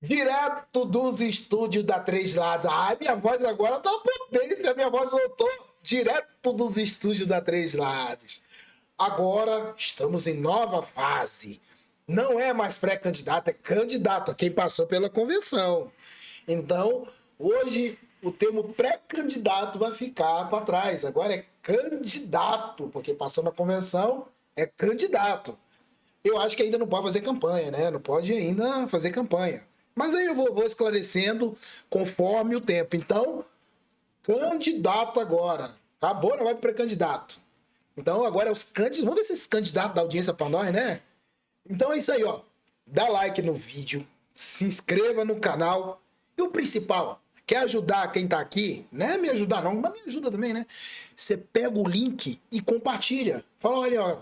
Direto dos estúdios da Três Lados. Ai, minha voz agora tá potente, a minha voz voltou direto dos estúdios da Três Lados. Agora estamos em nova fase. Não é mais pré-candidato, é candidato a quem passou pela convenção. Então, hoje o termo pré-candidato vai ficar para trás. Agora é candidato, porque passou na convenção, é candidato. Eu acho que ainda não pode fazer campanha, né? Não pode ainda fazer campanha. Mas aí eu vou esclarecendo conforme o tempo. Então, candidato agora. Acabou, não vai para pré-candidato. Então, agora é os candidatos. Vamos ver se esses candidatos dão audiência para nós, né? Então é isso aí, ó. Dá like no vídeo, se inscreva no canal. E o principal, quer ajudar quem tá aqui? Não é me ajudar não, mas me ajuda também, né? Você pega o link e compartilha. Fala, olha, ó.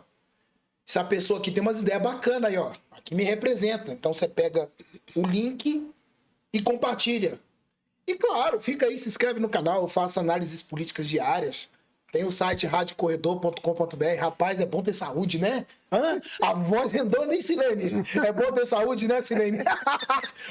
Essa pessoa aqui tem umas ideias bacanas aí, ó. Aqui me representa. Então você pega o link e compartilha. E claro, fica aí, se inscreve no canal, eu faço análises políticas diárias. Tem o site radiocorredor.com.br. Rapaz, é bom ter saúde, né? Hã? A voz rendona, hein, Silene? É bom ter saúde, né, Silene?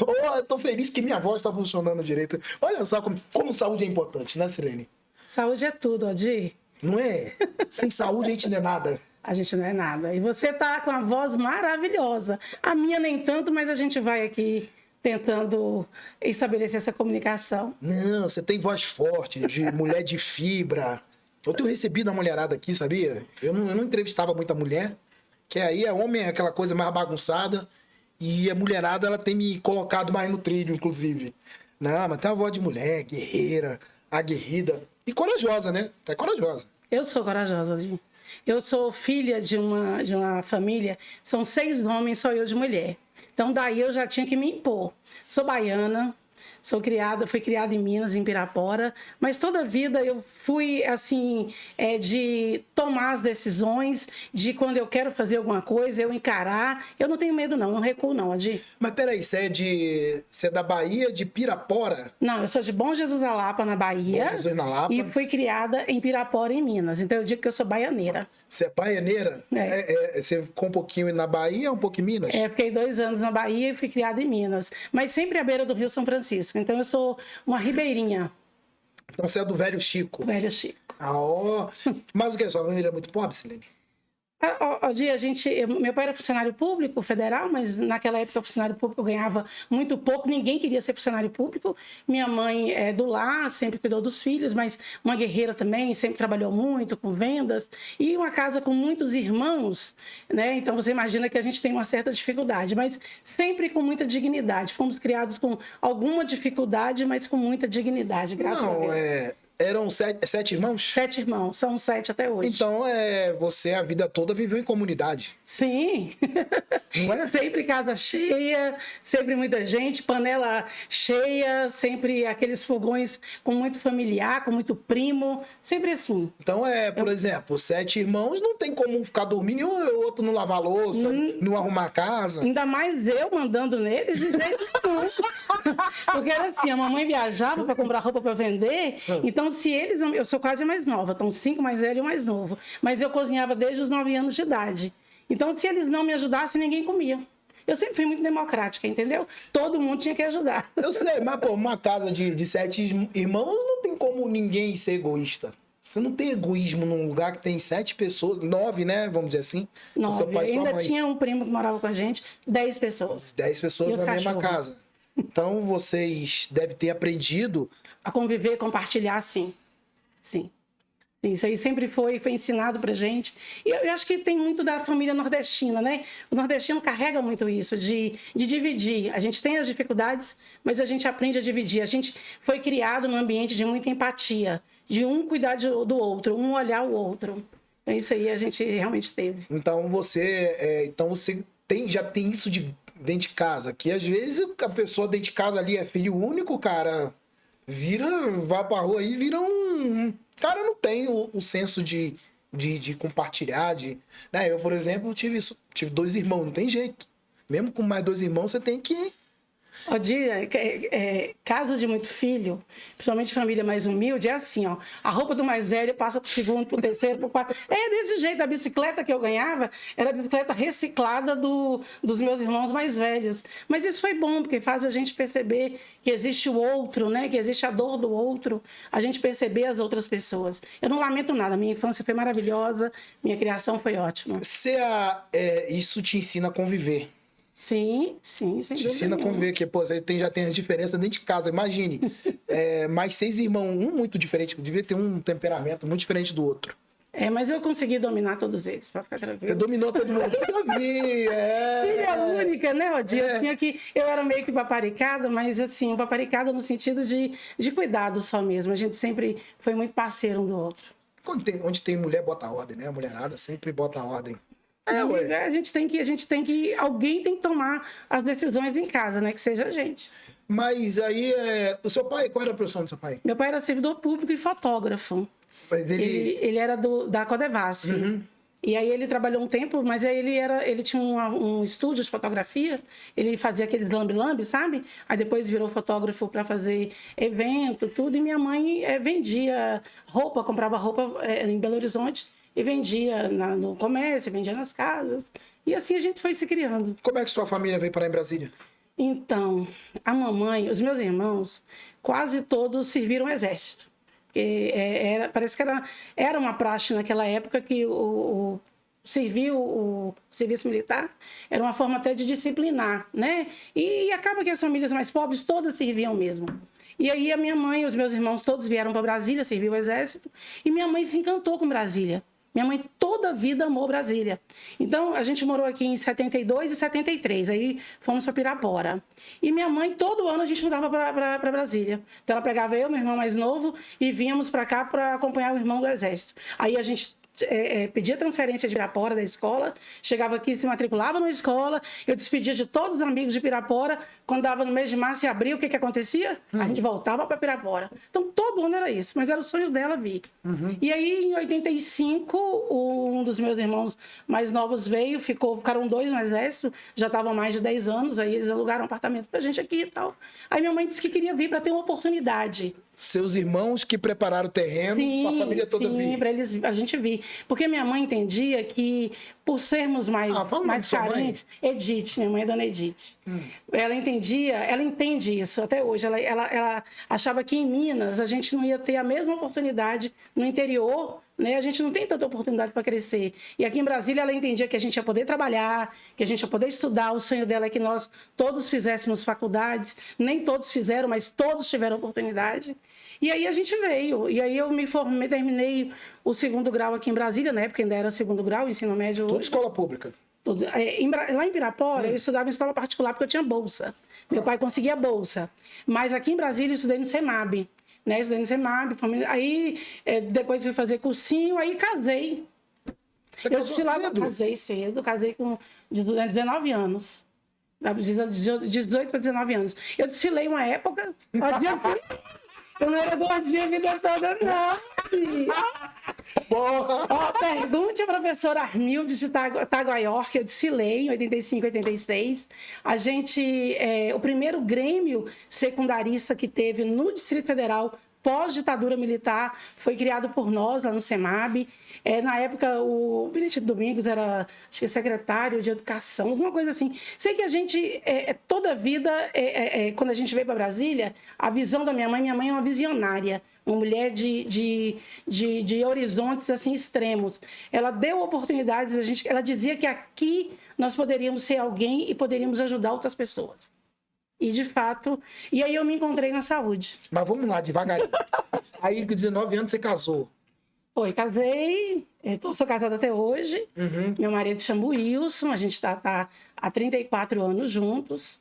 Oh, eu tô feliz que minha voz tá funcionando direito. Olha só como saúde é importante, né, Silene? Saúde é tudo, Adi. Não é? Sem saúde a gente não é nada. A gente não é nada. E você tá com a voz maravilhosa. A minha nem tanto, mas a gente vai aqui tentando estabelecer essa comunicação. Não, você tem voz forte, de mulher de fibra. Eu tenho recebido a mulherada aqui, sabia? Eu não entrevistava muita mulher, que aí é homem, é aquela coisa mais bagunçada, e a mulherada, ela tem me colocado mais no trilho, inclusive. Não, mas tem uma voz de mulher, guerreira, aguerrida, e corajosa, né? É corajosa. Eu sou corajosa, Adi. Eu sou filha de uma família, são 6 homens, só eu de mulher. Então, daí eu já tinha que me impor. Sou baiana, fui criada em Minas, em Pirapora, mas toda a vida eu fui, assim, de tomar as decisões, de quando eu quero fazer alguma coisa, eu encarar. Eu não tenho medo, não recuo, não, Adi. Mas peraí, você é da Bahia, de Pirapora? Não, eu sou de Bom Jesus da Lapa, na Bahia. Bom Jesus na Lapa. E fui criada em Pirapora, em Minas. Então eu digo que eu sou baianeira. Você é baianeira? Você ficou um pouquinho na Bahia, um pouco em Minas? Fiquei 2 anos na Bahia e fui criada em Minas. Mas sempre à beira do Rio São Francisco. Então eu sou uma ribeirinha. Então você é do Velho Chico? Velho Chico. Ah, ó. Mas o que? Sua família é muito pobre, Silene? Meu pai era funcionário público federal, mas naquela época o funcionário público ganhava muito pouco, ninguém queria ser funcionário público. Minha mãe é do lar, sempre cuidou dos filhos, mas uma guerreira também, sempre trabalhou muito com vendas. E uma casa com muitos irmãos, né? Então você imagina que a gente tem uma certa dificuldade, mas sempre com muita dignidade. Fomos criados com alguma dificuldade, mas com muita dignidade, graças a Deus. Eram 7 irmãos? 7 irmãos, são 7 até hoje. Então, você a vida toda viveu em comunidade. Sim. Não é? Sempre casa cheia, sempre muita gente, panela cheia, sempre aqueles fogões com muito familiar, com muito primo, sempre assim. Então, por exemplo, 7 irmãos, não tem como ficar dormindo e o outro não lavar louça, não arrumar a casa. Ainda mais eu mandando neles, de jeito nenhum. Porque era assim, a mamãe viajava para comprar roupa para vender, então se eles... Eu sou quase mais nova, então 5 mais velho e mais novo. Mas eu cozinhava desde os 9 anos de idade. Então, se eles não me ajudassem, ninguém comia. Eu sempre fui muito democrática, entendeu? Todo mundo tinha que ajudar. Eu sei, mas pô, uma casa de 7 irmãos não tem como ninguém ser egoísta. Você não tem egoísmo num lugar que tem 7 pessoas, 9, né? Vamos dizer assim. 9. Seu pai e sua Ainda mãe. Tinha um primo que morava com a gente, 10 pessoas. 10 pessoas na mesma casa. Então, vocês devem ter aprendido... A conviver, compartilhar, sim. Sim. Isso aí sempre foi ensinado pra gente. E eu acho que tem muito da família nordestina, né? O nordestino carrega muito isso, de dividir. A gente tem as dificuldades, mas a gente aprende a dividir. A gente foi criado num ambiente de muita empatia, de um cuidar do outro, um olhar o outro. Então, isso aí a gente realmente teve. Então, você já tem isso dentro de casa, que às vezes a pessoa dentro de casa ali é filho único, cara, vai pra rua aí, vira um... Cara, não tem o senso de compartilhar, né? Eu, por exemplo, tive 2 irmãos, não tem jeito. Mesmo com mais 2 irmãos, você tem que O dia, casa de muito filho, principalmente família mais humilde, é assim, ó. A roupa do mais velho passa pro segundo, pro terceiro, pro quarto. É desse jeito. A bicicleta que eu ganhava era a bicicleta reciclada dos meus irmãos mais velhos. Mas isso foi bom, porque faz a gente perceber que existe o outro, né? Que existe a dor do outro. A gente perceber as outras pessoas. Eu não lamento nada. Minha infância foi maravilhosa. Minha criação foi ótima. Isso te ensina a conviver. Sim, sem Te ensina a conviver, que pô, você já tem as diferenças dentro de casa. Imagine, mais 6 irmãos, um muito diferente, devia ter um temperamento muito diferente do outro. Mas eu consegui dominar todos eles, para ficar tranquilo. Você dominou todo mundo, eu já vi. Filha única, né, Odir? Eu era meio que paparicada, mas assim, paparicada no sentido de cuidado só mesmo. A gente sempre foi muito parceiro um do outro. Onde tem mulher, bota a ordem, né? A mulherada sempre bota a ordem. Alguém tem que tomar as decisões em casa, né? Que seja a gente. Mas aí, o seu pai, qual era a profissão do seu pai? Meu pai era servidor público e fotógrafo. Mas ele era da Codevasf. Uhum. E aí ele trabalhou um tempo, mas aí ele tinha um estúdio de fotografia, ele fazia aqueles lambe-lambe, sabe? Aí depois virou fotógrafo para fazer evento, tudo. E minha mãe vendia roupa, comprava roupa em Belo Horizonte e vendia no comércio, vendia nas casas. E assim a gente foi se criando. Como é que sua família veio parar em Brasília? Então, a mamãe, os meus irmãos, quase todos serviram o exército. Parece que era uma praxe naquela época que o serviço militar era uma forma até de disciplinar, né? E acaba que as famílias mais pobres todas serviam mesmo. E aí a minha mãe e os meus irmãos todos vieram para Brasília, serviu o exército, e minha mãe se encantou com Brasília. Minha mãe toda a vida amou Brasília. Então, a gente morou aqui em 72 e 73. Aí fomos para Pirapora. E minha mãe, todo ano, a gente mudava para Brasília. Então, ela pegava eu, meu irmão mais novo, e vínhamos para cá para acompanhar o irmão do Exército. Aí a gente pedia transferência de Pirapora da escola, chegava aqui, se matriculava na escola, eu despedia de todos os amigos de Pirapora. Quando dava no mês de março e abril, o que acontecia? A gente voltava para Pirapora. Então, todo ano era isso, mas era o sonho dela vir. Uhum. E aí, em 85, um dos meus irmãos mais novos veio, ficaram 2 no exército, já estavam mais de 10 anos, aí eles alugaram um apartamento pra gente aqui e tal. Aí minha mãe disse que queria vir para ter uma oportunidade. Seus irmãos que prepararam o terreno para a família toda vir. Sim, para a gente vir. Porque minha mãe entendia que, por sermos mais carentes... Edith, minha mãe é dona Edith. Ela entende isso até hoje. Ela achava que em Minas a gente não ia ter a mesma oportunidade no interior, né? A gente não tem tanta oportunidade para crescer. E aqui em Brasília ela entendia que a gente ia poder trabalhar, que a gente ia poder estudar. O sonho dela é que nós todos fizéssemos faculdades. Nem todos fizeram, mas todos tiveram oportunidade. E aí a gente veio. E aí eu me formei, terminei o 2º grau aqui em Brasília, na época ainda era 2º grau, ensino médio. Tudo escola pública. Lá em Pirapora, eu estudava em escola particular porque eu tinha bolsa. Meu pai conseguia bolsa. Mas aqui em Brasília eu estudei no SEMAB. Né? Estudei no SEMAB. Aí depois fui fazer cursinho, aí casei. Você casei cedo, casei com 19 anos. 18 para 19 anos. Eu desfilei uma época. Eu não era gordinha a vida toda, não. Porra! Pergunte a professora Armilde de Itaguaiorque, eu desfilei em 85, 86. A gente, o primeiro grêmio secundarista que teve no Distrito Federal pós-ditadura militar foi criado por nós lá no SEMAB. Na época, o Benedito Domingos era, acho que, secretário de Educação, alguma coisa assim. Sei que a gente, toda a vida, quando a gente veio para Brasília, a visão da minha mãe é uma visionária, uma mulher de horizontes assim extremos. Ela deu oportunidades, ela dizia que aqui nós poderíamos ser alguém e poderíamos ajudar outras pessoas. E, de fato... E aí eu me encontrei na saúde. Mas vamos lá, devagarinho. Aí, com 19 anos, você casou. Foi, casei. Sou casada até hoje. Uhum. Meu marido chama Wilson. A gente está há 34 anos juntos.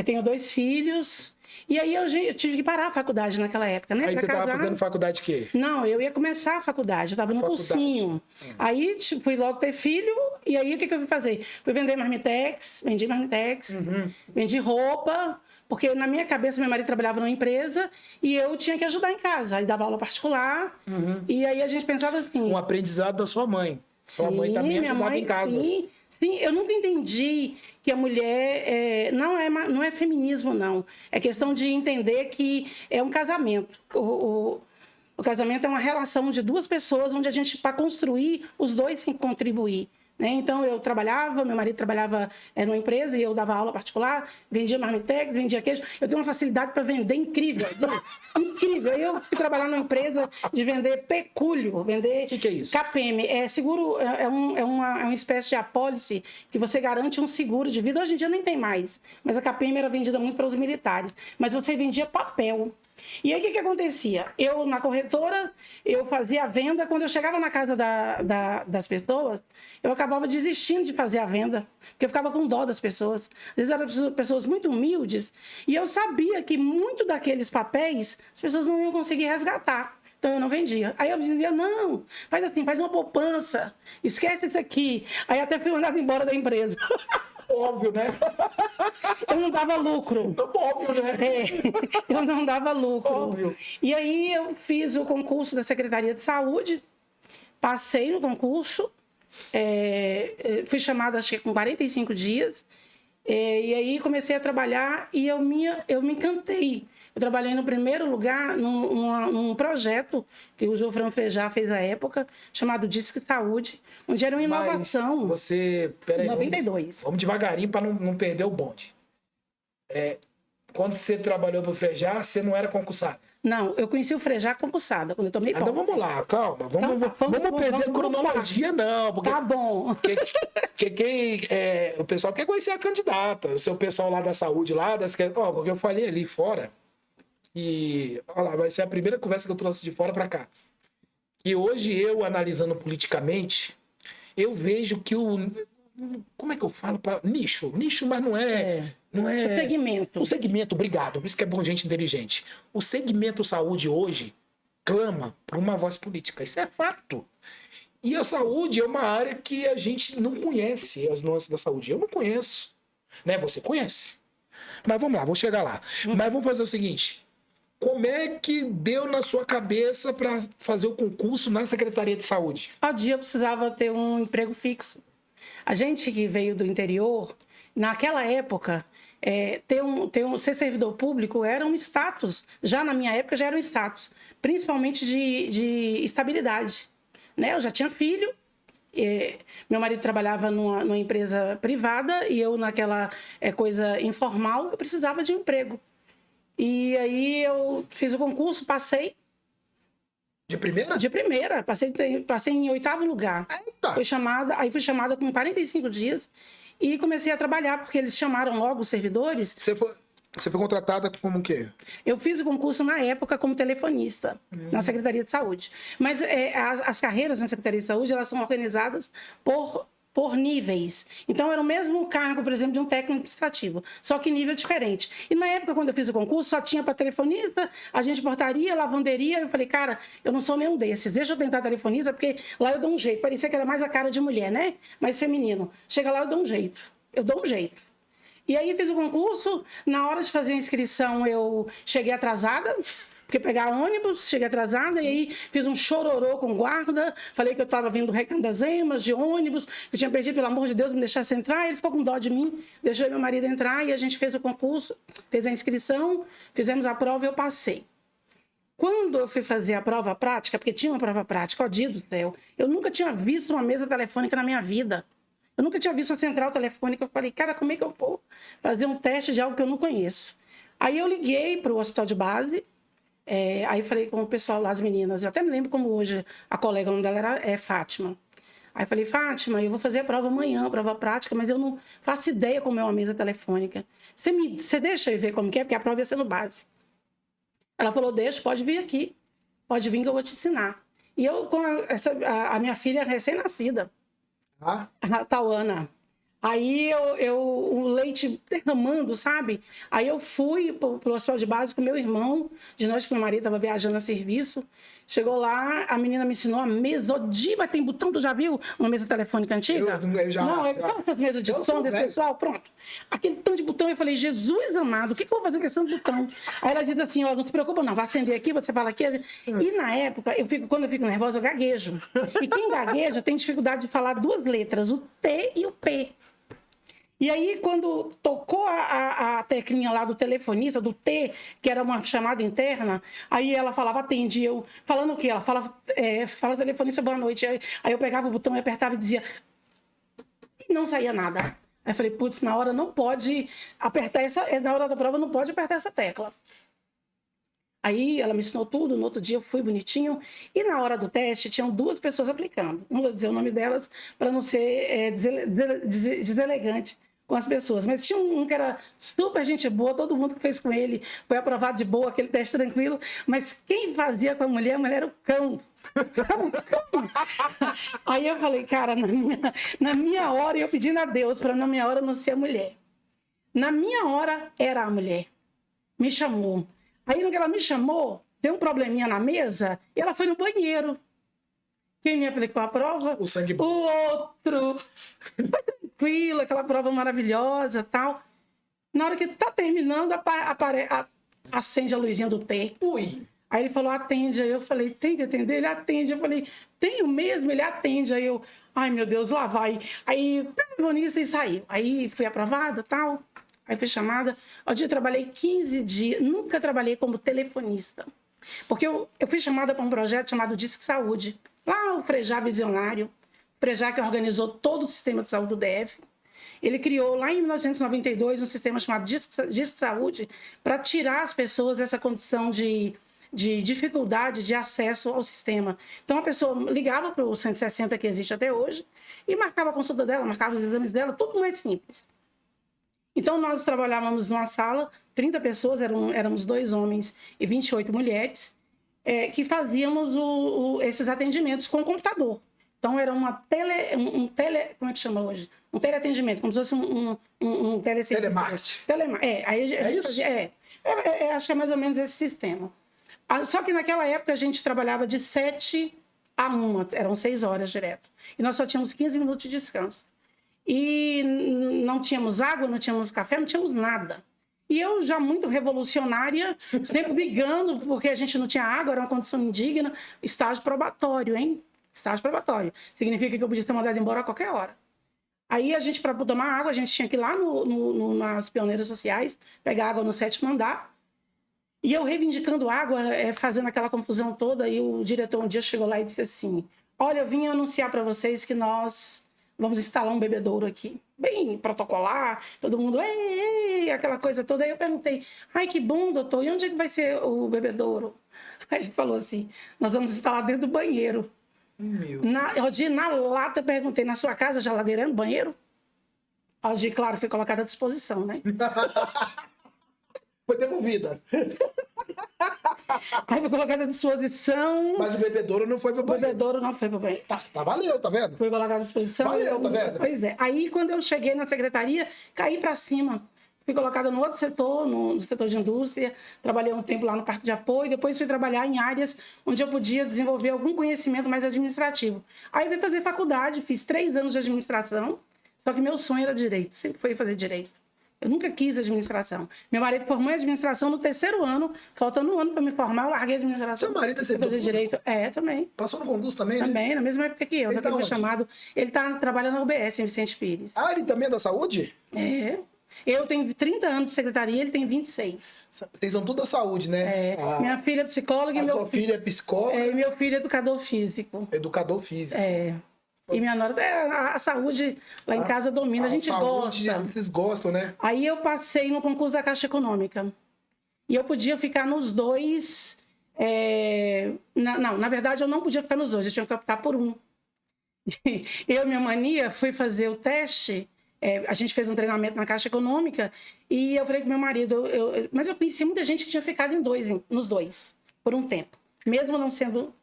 Tenho 2 filhos. E aí eu tive que parar a faculdade naquela época, né? Aí você estava fazendo faculdade de quê? Não, eu ia começar a faculdade. Eu estava no cursinho. Aí fui logo ter filho. E aí o que eu fui fazer? Fui vender marmitex. Vendi marmitex. Uhum. Vendi roupa. Porque na minha cabeça, meu marido trabalhava numa empresa e eu tinha que ajudar em casa. Aí dava aula particular. Uhum. E aí a gente pensava assim... Um aprendizado da sua mãe. Sua mãe também ajudava em casa. Sim, Sim, eu nunca entendi que a mulher não é feminismo, não. É questão de entender que é um casamento. O casamento é uma relação de duas pessoas onde a gente, para construir, os dois têm que contribuir. Né? Então, eu trabalhava, meu marido trabalhava numa empresa e eu dava aula particular, vendia marmitex, vendia queijo. Eu tenho uma facilidade para vender incrível. Incrível. Eu fui trabalhar numa empresa de vender pecúlio, vender... O que é isso? KPM. Seguro é uma espécie de apólice que você garante um seguro de vida. Hoje em dia nem tem mais, mas a KPM era vendida muito para os militares. Mas você vendia papel. E aí, o que acontecia? Eu, na corretora, eu fazia a venda. Quando eu chegava na casa das pessoas, eu acabava desistindo de fazer a venda, porque eu ficava com dó das pessoas. Às vezes eram pessoas muito humildes, e eu sabia que muito daqueles papéis as pessoas não iam conseguir resgatar. Então, eu não vendia. Aí eu dizia, não, faz assim, faz uma poupança, esquece isso aqui. Aí até fui mandado embora da empresa. Óbvio, né? Eu não dava lucro. Óbvio, né? Eu não dava lucro. Óbvio. E aí eu fiz o concurso da Secretaria de Saúde, passei no concurso, fui chamada, acho que com 45 dias, e aí comecei a trabalhar e eu me encantei. Eu trabalhei no primeiro lugar num projeto que o Jofrão Frejá fez à época, chamado Disque Saúde, onde era uma inovação. Mas você... Peraí, 92. Vamos devagarinho para não perder o bonde. Quando você trabalhou para o Frejá, você não era concursado? Não, eu conheci o Frejá concursada, quando eu tomei posse. Então vamos lá, calma. Vamos perder a cronologia, não. Porque, tá bom. Porque o pessoal quer conhecer a candidata. O seu pessoal lá da saúde, porque eu falei ali fora... E, olha lá, vai ser a primeira conversa que eu trouxe de fora para cá. E hoje eu, analisando politicamente, eu vejo que como é que eu falo? Nicho, mas não é... Não é... O segmento. O segmento, obrigado. Por isso que é bom gente inteligente. O segmento saúde hoje clama por uma voz política. Isso é fato. E a saúde é uma área que a gente não conhece as nuances da saúde. Eu não conheço. Né? Você conhece. Mas vamos lá, vou chegar lá. Mas vamos fazer o seguinte... Como é que deu na sua cabeça para fazer o concurso na Secretaria de Saúde? Ao dia eu precisava ter um emprego fixo. A gente que veio do interior, naquela época, ser servidor público era um status. Já na minha época já era um status, principalmente de estabilidade. Né? Eu já tinha filho. Meu marido trabalhava numa empresa privada e eu naquela coisa informal, eu precisava de um emprego. E aí eu fiz o concurso, passei. De primeira? De primeira. Passei em 8º lugar. Eita. Fui chamada com 45 dias e comecei a trabalhar, porque eles chamaram logo os servidores. Você foi contratada como o quê? Eu fiz o concurso na época como telefonista na Secretaria de Saúde. Mas as carreiras na Secretaria de Saúde, elas são organizadas por níveis. Então, era o mesmo cargo, por exemplo, de um técnico administrativo, só que nível diferente. E na época, quando eu fiz o concurso, só tinha para telefonista, agente de portaria, lavanderia. Eu falei, cara, eu não sou nenhum desses. Deixa eu tentar telefonista, porque lá eu dou um jeito. Parecia que era mais a cara de mulher, né? Mais feminino. Chega lá, eu dou um jeito. E aí, fiz o concurso. Na hora de fazer a inscrição, eu cheguei atrasada, porque pegar ônibus, cheguei atrasada, e aí fiz um chororô com guarda, falei que eu estava vindo do Recanto das Emas, de ônibus, que eu tinha pedido, pelo amor de Deus, me deixasse entrar, ele ficou com dó de mim, deixou meu marido entrar, e a gente fez o concurso, fez a inscrição, fizemos a prova e eu passei. Quando eu fui fazer a prova prática, porque tinha uma prova prática, ó dia do céu, eu nunca tinha visto uma mesa telefônica na minha vida. Eu nunca tinha visto uma central telefônica, eu falei, cara, como é que eu vou fazer um teste de algo que eu não conheço? Aí eu liguei para o hospital de base, aí falei com o pessoal lá, as meninas, eu até me lembro como hoje a colega, o nome dela é Fátima. Aí falei, Fátima, eu vou fazer a prova amanhã, prova prática, mas eu não faço ideia como é uma mesa telefônica. Você deixa eu ver como que é, porque a prova ia ser no base. Ela falou, deixa, pode vir aqui, pode vir que eu vou te ensinar. E eu, com a minha filha recém-nascida, a Tauana. Aí o leite derramando, sabe? Aí eu fui pro hospital de base com meu irmão, de noite que meu marido estava viajando a serviço. Chegou lá, a menina me ensinou a mesodiva, tem botão, tu já viu? Uma mesa telefônica antiga? Eu já. Não, sabe essas mesas de botão desse pessoal? Pronto. Aquele tanto de botão, eu falei, Jesus amado, o que eu vou fazer com esse tanto de botão? Aí ela diz assim, ó, não se preocupa não, vai acender aqui, você fala aqui. E na época, quando eu fico nervosa, eu gaguejo. E quem gagueja tem dificuldade de falar duas letras, o T e o P. E aí, quando tocou a teclinha lá do telefonista, do T, que era uma chamada interna, aí ela falava, atende. Eu, falando o quê? Ela fala telefonista, boa noite. Aí eu pegava o botão e apertava e dizia... E não saía nada. Aí eu falei, putz, na hora não pode apertar na hora da prova não pode apertar essa tecla. Aí ela me ensinou tudo, no outro dia eu fui bonitinho. E na hora do teste, tinham duas pessoas aplicando. Não vou dizer o nome delas para não ser deselegante com as pessoas. Mas tinha um que era super gente boa, todo mundo que fez com ele foi aprovado de boa, aquele teste tranquilo. Mas quem fazia com a mulher era o cão. Aí eu falei, cara, na minha hora, eu pedindo a Deus para na minha hora não ser a mulher. Na minha hora, era a mulher. Me chamou. Aí, no que ela me chamou, deu um probleminha na mesa e ela foi no banheiro. Quem me aplicou a prova? O sangue bom. O outro. Foi tranquilo, aquela prova maravilhosa e tal. Na hora que tá terminando, acende a luzinha do T. Ui! Aí ele falou, atende. Aí eu falei, tem que atender? Ele atende. Eu falei, tenho mesmo? Ele atende. Aí eu, ai meu Deus, lá vai. Aí, telefonista e saiu. Aí fui aprovada e tal. Aí fui chamada. Ao dia eu trabalhei 15 dias. Nunca trabalhei como telefonista. Porque eu fui chamada para um projeto chamado Disque Saúde. Lá o Frejá Visionário. O Frejá que organizou todo o sistema de saúde do DF. Ele criou lá em 1992 um sistema chamado Disque Saúde para tirar as pessoas dessa condição de dificuldade de acesso ao sistema. Então a pessoa ligava para o 160 que existe até hoje e marcava a consulta dela, marcava os exames dela, tudo mais simples. Então nós trabalhávamos numa sala, 30 pessoas, éramos 2 homens e 28 mulheres, que fazíamos esses atendimentos com o computador. Então era como é que chama hoje? Um teleatendimento, como se fosse um telemarketing. Aí a gente isso? fazia, acho que é mais ou menos esse sistema. Só que naquela época a gente trabalhava de 7 a 1, eram 6 horas direto. E nós só tínhamos 15 minutos de descanso. E não tínhamos água, não tínhamos café, não tínhamos nada. E eu já muito revolucionária, sempre brigando, porque a gente não tinha água, era uma condição indigna. Estágio probatório, hein? Estágio probatório. Significa que eu podia ser mandado embora a qualquer hora. Aí a gente, para tomar água, a gente tinha que ir lá nas pioneiras sociais, pegar água no 7º andar. E eu reivindicando água, fazendo aquela confusão toda, e o diretor um dia chegou lá e disse assim, olha, eu vim anunciar para vocês que nós vamos instalar um bebedouro aqui. Bem protocolar, todo mundo, ei, aquela coisa toda. Aí eu perguntei, ai, que bom, doutor, e onde é que vai ser o bebedouro? Aí ele falou assim, nós vamos instalar dentro do banheiro. Na lata eu perguntei, na sua casa a geladeira é no banheiro? Aldir, claro, foi colocada à disposição, né? Foi devolvida. Aí foi colocada à disposição. Mas o bebedouro não foi pro banheiro. O bebedouro não foi pro banheiro. Tá valeu, tá vendo? Foi colocado à disposição. Valeu, tá vendo? Pois é. Aí, quando eu cheguei na secretaria, caí para cima. Fui colocada no outro setor, no setor de indústria. Trabalhei um tempo lá no parque de apoio. Depois fui trabalhar em áreas onde eu podia desenvolver algum conhecimento mais administrativo. Aí fui fazer faculdade, fiz 3 anos de administração. Só que meu sonho era direito. Sempre foi fazer direito. Eu nunca quis administração. Meu marido formou em administração no 3º ano. Faltando um ano para me formar, eu larguei a administração. Seu marido é fazer direito? Também. Passou no concurso também, Também, né? na mesma época que eu. Ele tá onde? Chamado. Ele está trabalhando na UBS, em Vicente Pires. Ah, ele também é da saúde? Eu tenho 30 anos de secretaria, ele tem 26. Vocês são tudo da saúde, né? Minha filha é psicóloga e sua filha é psicóloga. E meu filho é educador físico. Educador físico. E minha nora, a saúde lá em casa domina, a gente gosta. Vocês gostam, né? Aí eu passei no concurso da Caixa Econômica. E eu podia ficar nos 2. Na verdade, eu não podia ficar nos 2, eu tinha que optar por um. Eu, minha mania, fui fazer o teste. A gente fez um treinamento na Caixa Econômica e eu falei com meu marido, mas eu conheci muita gente que tinha ficado nos 2, por um tempo, mesmo não sendo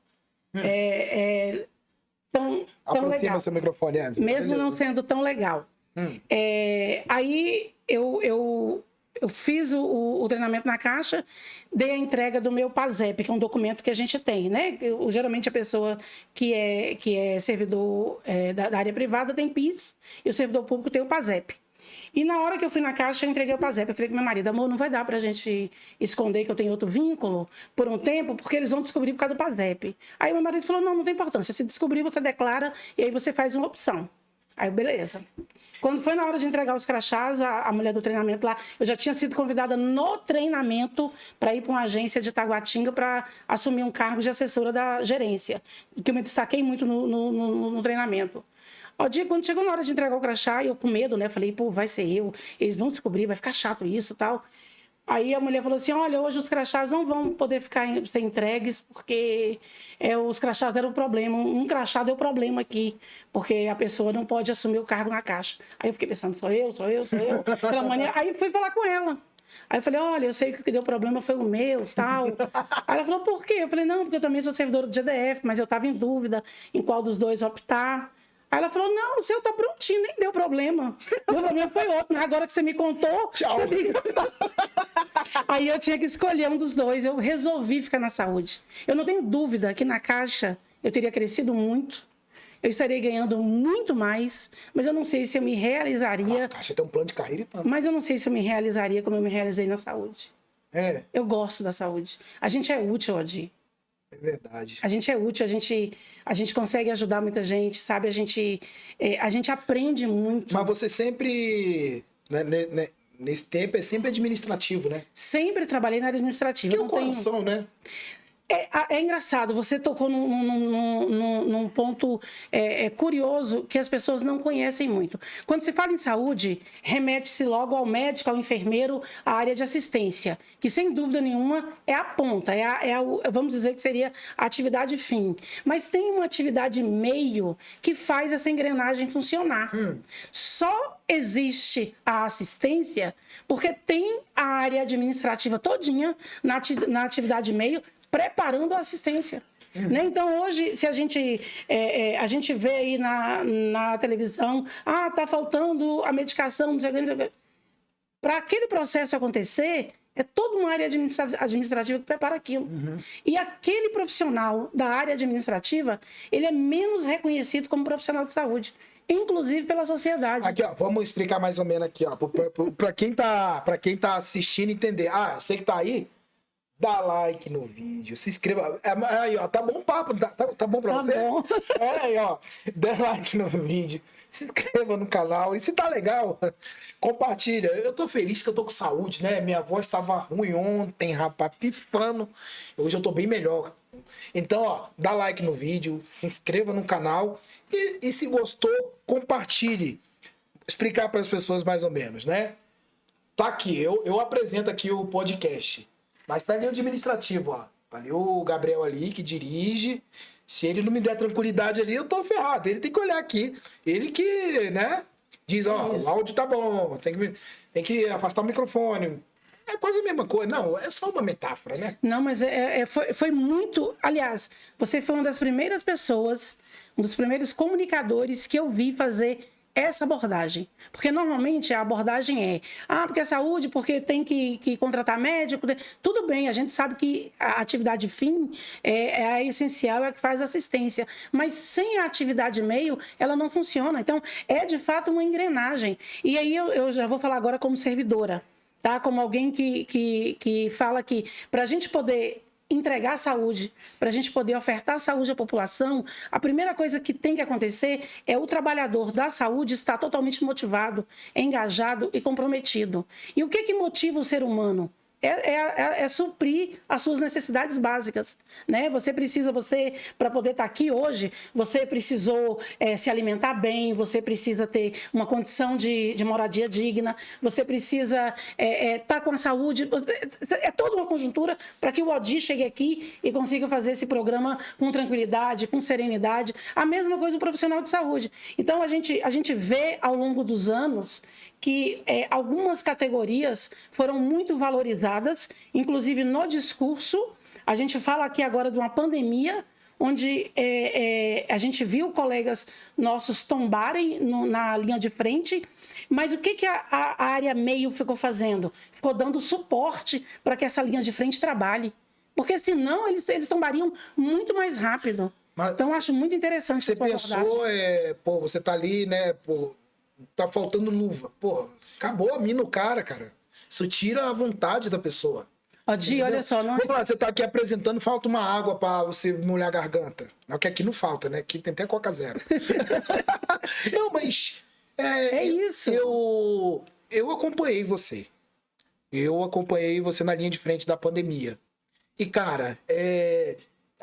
tão legal. Seu microfone, mesmo não sendo tão legal. Aí eu fiz o treinamento na Caixa, dei a entrega do meu PASEP, que é um documento que a gente tem, né? Geralmente a pessoa que é servidor da área privada tem PIS e o servidor público tem o PASEP. E na hora que eu fui na Caixa, eu entreguei o PASEP. Eu falei com meu marido, amor, não vai dar pra gente esconder que eu tenho outro vínculo por um tempo, porque eles vão descobrir por causa do PASEP. Aí meu marido falou, não tem importância. Se descobrir, você declara e aí você faz uma opção. Aí, beleza. Quando foi na hora de entregar os crachás, a mulher do treinamento lá, eu já tinha sido convidada no treinamento para ir para uma agência de Taguatinga para assumir um cargo de assessora da gerência, que eu me destaquei muito no treinamento. Ao dia, quando chegou na hora de entregar o crachá, eu com medo, né? Falei, pô, vai ser eu, eles vão descobrir, vai ficar chato isso e tal. Aí a mulher falou assim, olha, hoje os crachás não vão poder ser entregues porque os crachás deram problema. Um crachá deu problema aqui, porque a pessoa não pode assumir o cargo na Caixa. Aí eu fiquei pensando, sou eu. Aí fui falar com ela. Aí eu falei, olha, eu sei que o que deu problema foi o meu, tal. Aí ela falou, por quê? Eu falei, não, porque eu também sou servidora do GDF, mas eu estava em dúvida em qual dos dois optar. Aí ela falou, não, o seu tá prontinho, nem deu problema. O problema foi outro, mas agora que você me contou... Tchau. Você me contou. Aí eu tinha que escolher um dos dois, eu resolvi ficar na saúde. Eu não tenho dúvida que na Caixa eu teria crescido muito, eu estaria ganhando muito mais, mas eu não sei se eu me realizaria... A Caixa tem um plano de carreira e tanto. Mas eu não sei se eu me realizaria como eu me realizei na saúde. Eu gosto da saúde. A gente é útil, Odir. É verdade. A gente é útil, a gente consegue ajudar muita gente, sabe? A gente aprende muito. Mas você sempre, né, nesse tempo, é sempre administrativo, né? Sempre trabalhei na área administrativa. Que é o coração, né? É engraçado, você tocou num ponto curioso que as pessoas não conhecem muito. Quando se fala em saúde, remete-se logo ao médico, ao enfermeiro, à área de assistência, que sem dúvida nenhuma é a ponta, vamos dizer que seria a atividade fim. Mas tem uma atividade meio que faz essa engrenagem funcionar. Só existe a assistência porque tem a área administrativa todinha na atividade meio, preparando a assistência. Né? Então, hoje, se a gente vê aí na televisão, tá faltando a medicação, não sei o que. Para aquele processo acontecer, é toda uma área administrativa que prepara aquilo. E aquele profissional da área administrativa, ele é menos reconhecido como profissional de saúde, inclusive pela sociedade. Aqui, ó, vamos explicar mais ou menos aqui, ó, para quem tá assistindo entender. Você que tá aí, dá like no vídeo, se inscreva. Aí, ó, tá bom o papo, tá bom pra você? Bom. Aí, ó, dá like no vídeo, se inscreva no canal. E se tá legal, compartilha. Eu tô feliz que eu tô com saúde, né? Minha voz tava ruim ontem, rapaz, pifando. Hoje eu tô bem melhor. Então, ó, dá like no vídeo, se inscreva no canal e se gostou, compartilhe. Explicar para as pessoas mais ou menos, né? Tá aqui, eu apresento aqui o podcast. Mas tá ali o administrativo, ó. Tá ali o Gabriel ali, que dirige. Se ele não me der tranquilidade ali, eu tô ferrado. Ele tem que olhar aqui. Ele que, né? Diz, ó, o áudio tá bom. Tem que afastar o microfone. É quase a mesma coisa. Não, é só uma metáfora, né? Não, mas foi muito... Aliás, você foi uma das primeiras pessoas, um dos primeiros comunicadores que eu vi fazer essa abordagem. Porque normalmente a abordagem porque a saúde, porque tem que contratar médico. Tudo bem, a gente sabe que a atividade fim é a essencial, é a que faz assistência. Mas sem a atividade meio, ela não funciona. Então, é de fato uma engrenagem. E aí eu já vou falar agora como servidora, tá? Como alguém que fala que para a gente poder entregar saúde, para a gente poder ofertar saúde à população, a primeira coisa que tem que acontecer é o trabalhador da saúde estar totalmente motivado, engajado e comprometido. E o que motiva o ser humano? É suprir as suas necessidades básicas, né? Para poder estar aqui hoje, você precisou se alimentar bem, você precisa ter uma condição de moradia digna, você precisa estar com a saúde. É toda uma conjuntura para que o Odir chegue aqui e consiga fazer esse programa com tranquilidade, com serenidade. A mesma coisa o profissional de saúde. Então, a gente vê ao longo dos anos que algumas categorias foram muito valorizadas, inclusive no discurso. A gente fala aqui agora de uma pandemia onde a gente viu colegas nossos tombarem na linha de frente, mas o que a área meio ficou fazendo? Ficou dando suporte para que essa linha de frente trabalhe. Porque senão eles tombariam muito mais rápido. Mas então, eu acho muito interessante. Você pensou, pô, você tá ali, né, pô, tá faltando luva. Pô, acabou a mina no cara. Isso tira a vontade da pessoa. Di, olha só. Não... Vamos lá, você tá aqui apresentando, falta uma água pra você molhar a garganta. Não, que aqui não falta, né? Aqui tem até Coca Zero. Não, mas... É isso. Eu acompanhei você. Eu acompanhei você na linha de frente da pandemia. E, cara,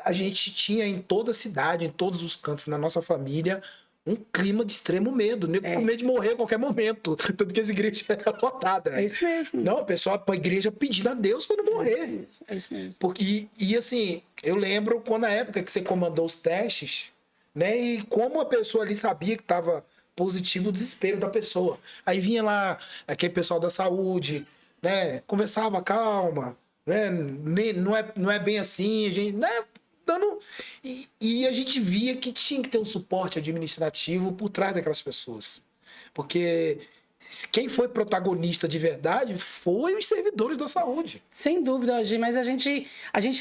a gente tinha em toda a cidade, em todos os cantos, na nossa família, um clima de extremo medo. Com medo de morrer a qualquer momento. Tanto que as igrejas eram lotadas. É isso mesmo. Não, o pessoal pra igreja pedindo a Deus para não morrer. É isso mesmo. Porque, assim, eu lembro quando na época que você comandou os testes, né? E como a pessoa ali sabia que estava positivo, o desespero da pessoa. Aí vinha lá aquele pessoal da saúde, né? Conversava, calma, né? Não é bem assim, a gente, né? E a gente via que tinha que ter um suporte administrativo por trás daquelas pessoas. Porque quem foi protagonista de verdade foi os servidores da saúde. Sem dúvida, Odi, mas a gente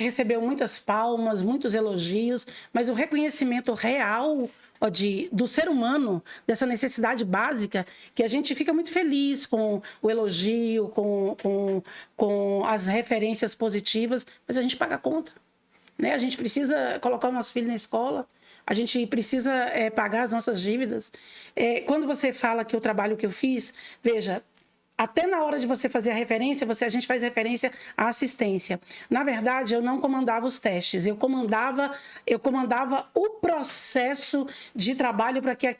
recebeu muitas palmas, muitos elogios, mas o reconhecimento real, Odi, do ser humano, dessa necessidade básica, que a gente fica muito feliz com o elogio, com as referências positivas, mas a gente paga a conta. Né? A gente precisa colocar o nosso filho na escola, a gente precisa pagar as nossas dívidas. Quando você fala que o trabalho que eu fiz, veja, até na hora de você fazer a referência, a gente faz referência à assistência. Na verdade, eu não comandava os testes, eu comandava o processo de trabalho para que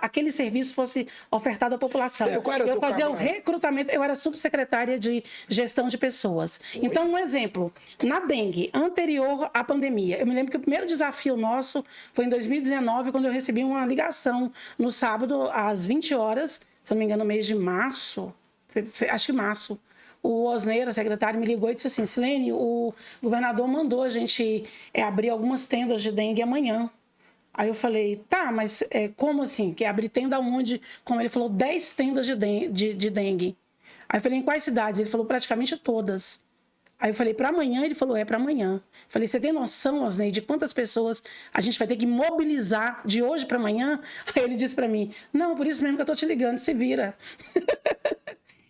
aquele serviço fosse ofertado à população. Eu fazia o recrutamento, eu era subsecretária de gestão de pessoas. Então, um exemplo, na dengue, anterior à pandemia, eu me lembro que o primeiro desafio nosso foi em 2019, quando eu recebi uma ligação no sábado, às 20 horas, se eu não me engano, no mês de março, acho que março, o Osneira, secretário, me ligou e disse assim: Silene, o governador mandou a gente abrir algumas tendas de dengue amanhã. Aí eu falei, tá, mas como assim? Quer abrir tenda onde? Como ele falou, 10 tendas de dengue. Aí eu falei, em quais cidades? Ele falou, praticamente todas. Aí eu falei, para amanhã? Ele falou, para amanhã. Eu falei, você tem noção, Osnei, de quantas pessoas a gente vai ter que mobilizar de hoje para amanhã? Aí ele disse para mim, não, por isso mesmo que eu tô te ligando, se vira.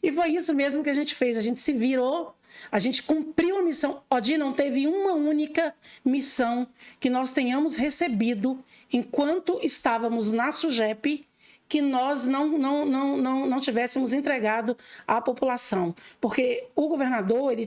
E foi isso mesmo que a gente fez, a gente se virou, a gente cumpriu a missão. Odi, não teve uma única missão que nós tenhamos recebido enquanto estávamos na SUGEP que nós não tivéssemos entregado à população. Porque o governador ele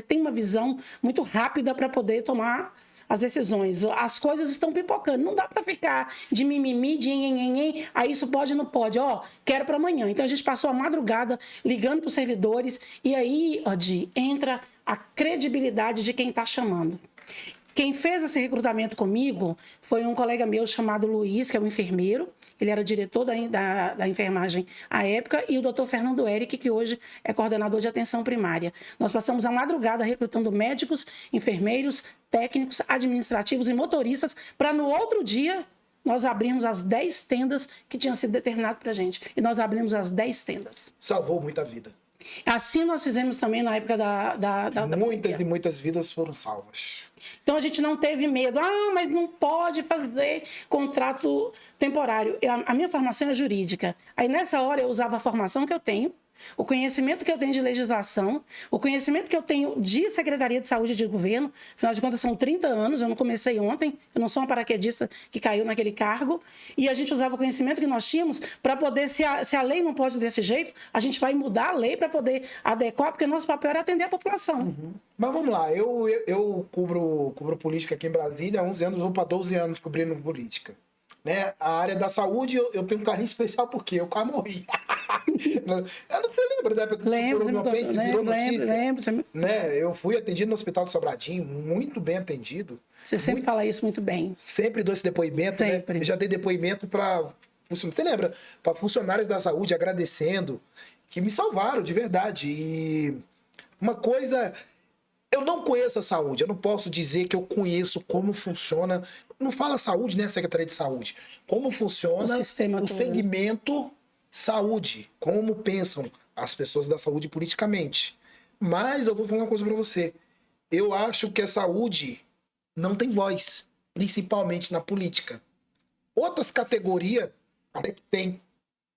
tem uma visão muito rápida para poder tomar as decisões. As coisas estão pipocando. Não dá para ficar de mimimi, de nhenhenhen, aí isso pode ou não pode. Quero para amanhã. Então, a gente passou a madrugada ligando para os servidores e aí, Odi, entra a credibilidade de quem está chamando. Quem fez esse recrutamento comigo foi um colega meu chamado Luiz, que é um enfermeiro. Ele era diretor da enfermagem à época, e o doutor Fernando Eric, que hoje é coordenador de atenção primária. Nós passamos a madrugada recrutando médicos, enfermeiros, técnicos, administrativos e motoristas, para no outro dia nós abrirmos as 10 tendas que tinham sido determinado para a gente. E nós abrimos as 10 tendas. Salvou muita vida. Assim nós fizemos também na época Muitas vidas foram salvas. Então a gente não teve medo. Mas não pode fazer contrato temporário. A minha formação é jurídica. Aí nessa hora eu usava a formação que eu tenho, o conhecimento que eu tenho de legislação, o conhecimento que eu tenho de Secretaria de Saúde de Governo. Afinal de contas, são 30 anos, eu não comecei ontem, eu não sou uma paraquedista que caiu naquele cargo. E a gente usava o conhecimento que nós tínhamos para poder, se a lei não pode desse jeito, a gente vai mudar a lei para poder adequar, porque nosso papel era atender a população. Uhum. Mas vamos lá, eu cubro política aqui em Brasília há 11 anos, vou para 12 anos cobrindo política. Né? A área da saúde, eu tenho um carinho especial porque eu quase morri. Você lembra da época que virou notícia? Lembro. Né? Eu fui atendido no Hospital de Sobradinho, muito bem atendido. Você sempre fala isso muito bem. Sempre dou esse depoimento, sempre. Né? Eu já dei depoimento para... Você lembra? Para funcionários da saúde agradecendo, que me salvaram de verdade. E uma coisa... Eu não conheço a saúde, eu não posso dizer que eu conheço como funciona, não fala saúde, né, Secretaria de Saúde, como funciona o segmento saúde, como pensam as pessoas da saúde politicamente. Mas eu vou falar uma coisa para você, eu acho que a saúde não tem voz, principalmente na política. Outras categorias até que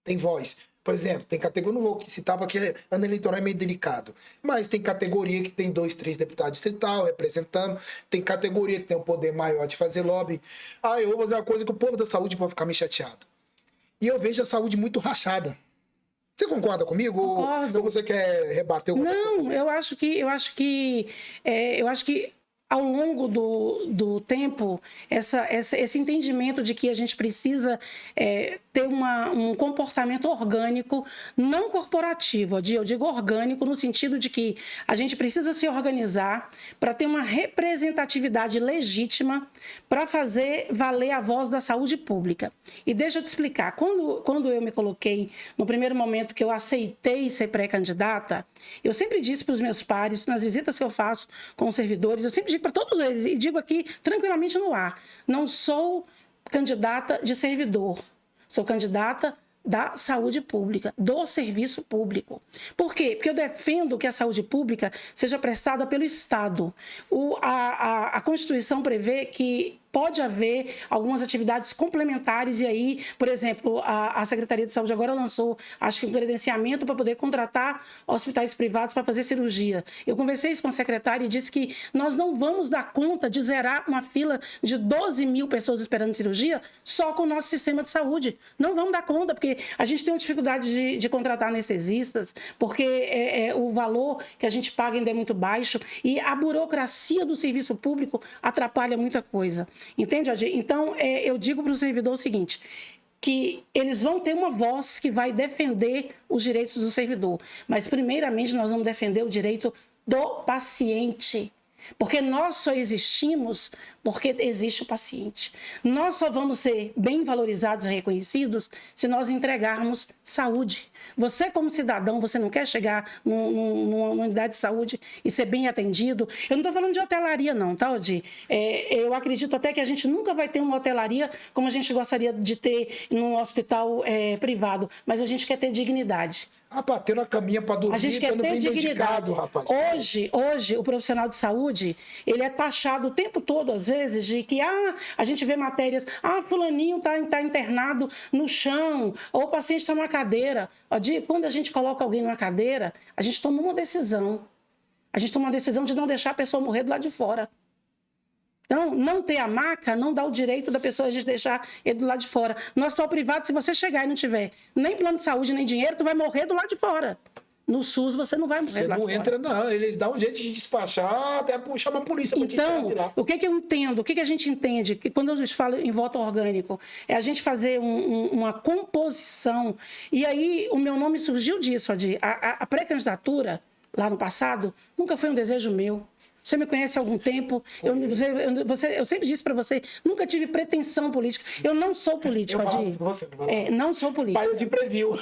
tem voz. Por exemplo, tem categoria, não vou citar porque ano eleitoral é meio delicado, mas tem categoria que tem 2, 3 deputados distrital representando, tem categoria que tem um poder maior de fazer lobby. Eu vou fazer uma coisa que o povo da saúde pode ficar meio chateado. E eu vejo a saúde muito rachada. Você concorda comigo? Concordo. Ou você quer rebater alguma coisa? Não, eu acho que ao longo do tempo, esse entendimento de que a gente precisa ter um comportamento orgânico, não corporativo, eu digo orgânico no sentido de que a gente precisa se organizar para ter uma representatividade legítima para fazer valer a voz da saúde pública. E deixa eu te explicar, quando eu me coloquei, no primeiro momento que eu aceitei ser pré-candidata, eu sempre disse para os meus pares, nas visitas que eu faço com os servidores, eu sempre digo para todos eles, e digo aqui tranquilamente no ar, não sou candidata de servidor, sou candidata da saúde pública, do serviço público. Por quê? Porque eu defendo que a saúde pública seja prestada pelo Estado. A Constituição prevê que pode haver algumas atividades complementares e aí, por exemplo, a Secretaria de Saúde agora lançou, acho que um credenciamento para poder contratar hospitais privados para fazer cirurgia. Eu conversei isso com a secretária e disse que nós não vamos dar conta de zerar uma fila de 12 mil pessoas esperando cirurgia só com o nosso sistema de saúde. Não vamos dar conta, porque a gente tem uma dificuldade de contratar anestesistas, porque o valor que a gente paga ainda é muito baixo e a burocracia do serviço público atrapalha muita coisa. Entende, Adir? Então, eu digo para o servidor o seguinte, que eles vão ter uma voz que vai defender os direitos do servidor. Mas, primeiramente, nós vamos defender o direito do paciente. Porque nós só existimos porque existe o paciente. Nós só vamos ser bem valorizados e reconhecidos se nós entregarmos saúde. Você, como cidadão, você não quer chegar numa unidade de saúde e ser bem atendido? Eu não estou falando de hotelaria, não, tá, Odir? Eu acredito até que a gente nunca vai ter uma hotelaria como a gente gostaria de ter num hospital privado, mas a gente quer ter dignidade. Rapaz, ter uma caminha para dormir, a gente quer ter dignidade. Rapaz. Hoje, o profissional de saúde, ele é taxado o tempo todo, às vezes, de que a gente vê matérias, fulaninho tá internado no chão, ou o paciente está numa cadeira. Quando a gente coloca alguém numa cadeira, a gente toma uma decisão. A gente toma uma decisão de não deixar a pessoa morrer do lado de fora. Então, não ter a maca não dá o direito da pessoa de deixar ele do lado de fora. No hospital privado, se você chegar e não tiver nem plano de saúde, nem dinheiro, tu vai morrer do lado de fora. No SUS, você não vai morrer do lado de fora. Você não entra, não. Eles dão um jeito de despachar, até chamar a polícia para te tirar de lá. O que eu entendo? O que a gente entende? Que quando eu falo em voto orgânico, é a gente fazer uma composição. E aí, o meu nome surgiu disso, Adir. A pré-candidatura, lá no passado, nunca foi um desejo meu. Você me conhece há algum tempo. Eu sempre disse para você, nunca tive pretensão política. Eu não sou política, Odir. Não sou política. Pai de preview.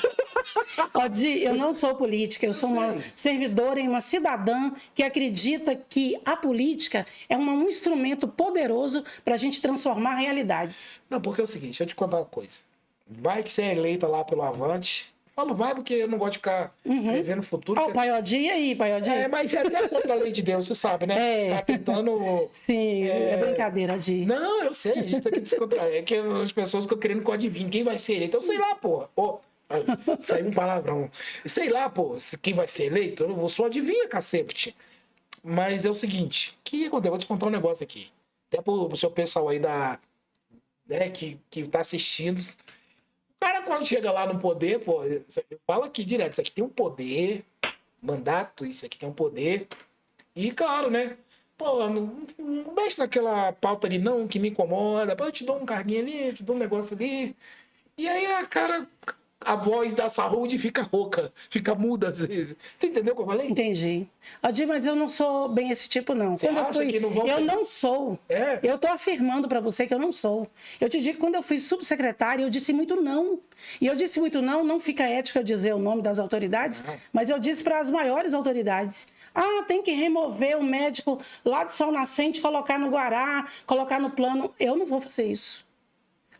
Odir, eu não sou política. Eu sou uma servidora e uma cidadã que acredita que a política é um instrumento poderoso para a gente transformar realidades. Não, porque é o seguinte, deixa eu te contar uma coisa. Vai que você é eleita lá pelo Avante. Falo vai porque eu não gosto de ficar prevendo o futuro. O Pai Odir, e aí, Pai Odir? Mas é até contra a lei de Deus, você sabe, né? Tá tentando... Sim, é brincadeira, Odir. Não, eu sei, a gente tá aqui descontrair. É que as pessoas ficam querendo que eu adivinhe quem vai ser eleito. Então, sei lá, porra. Saiu um palavrão. Sei lá, pô, quem vai ser eleito, eu só adivinha, cacete. Mas é o seguinte, que eu vou te contar um negócio aqui. Até pro seu pessoal aí que tá assistindo... O cara, quando chega lá no poder, pô, fala aqui direto, isso aqui tem um poder, mandato, isso aqui tem um poder. E, claro, né? Pô, não mexe naquela pauta ali não, que me incomoda. Pô, eu te dou um carguinho ali, eu te dou um negócio ali. E aí, a voz da saúde fica rouca, fica muda às vezes. Você entendeu o que eu falei? Entendi. Odir, mas eu não sou bem esse tipo, não. Você acha que não vão... Eu não sou. Eu estou afirmando para você que eu não sou. Eu te digo que quando eu fui subsecretária, eu disse muito não. E eu disse muito não fica ético eu dizer o nome das autoridades, mas eu disse para as maiores autoridades. Ah, tem que remover o médico lá do Sol Nascente, colocar no Guará, colocar no plano. Eu não vou fazer isso.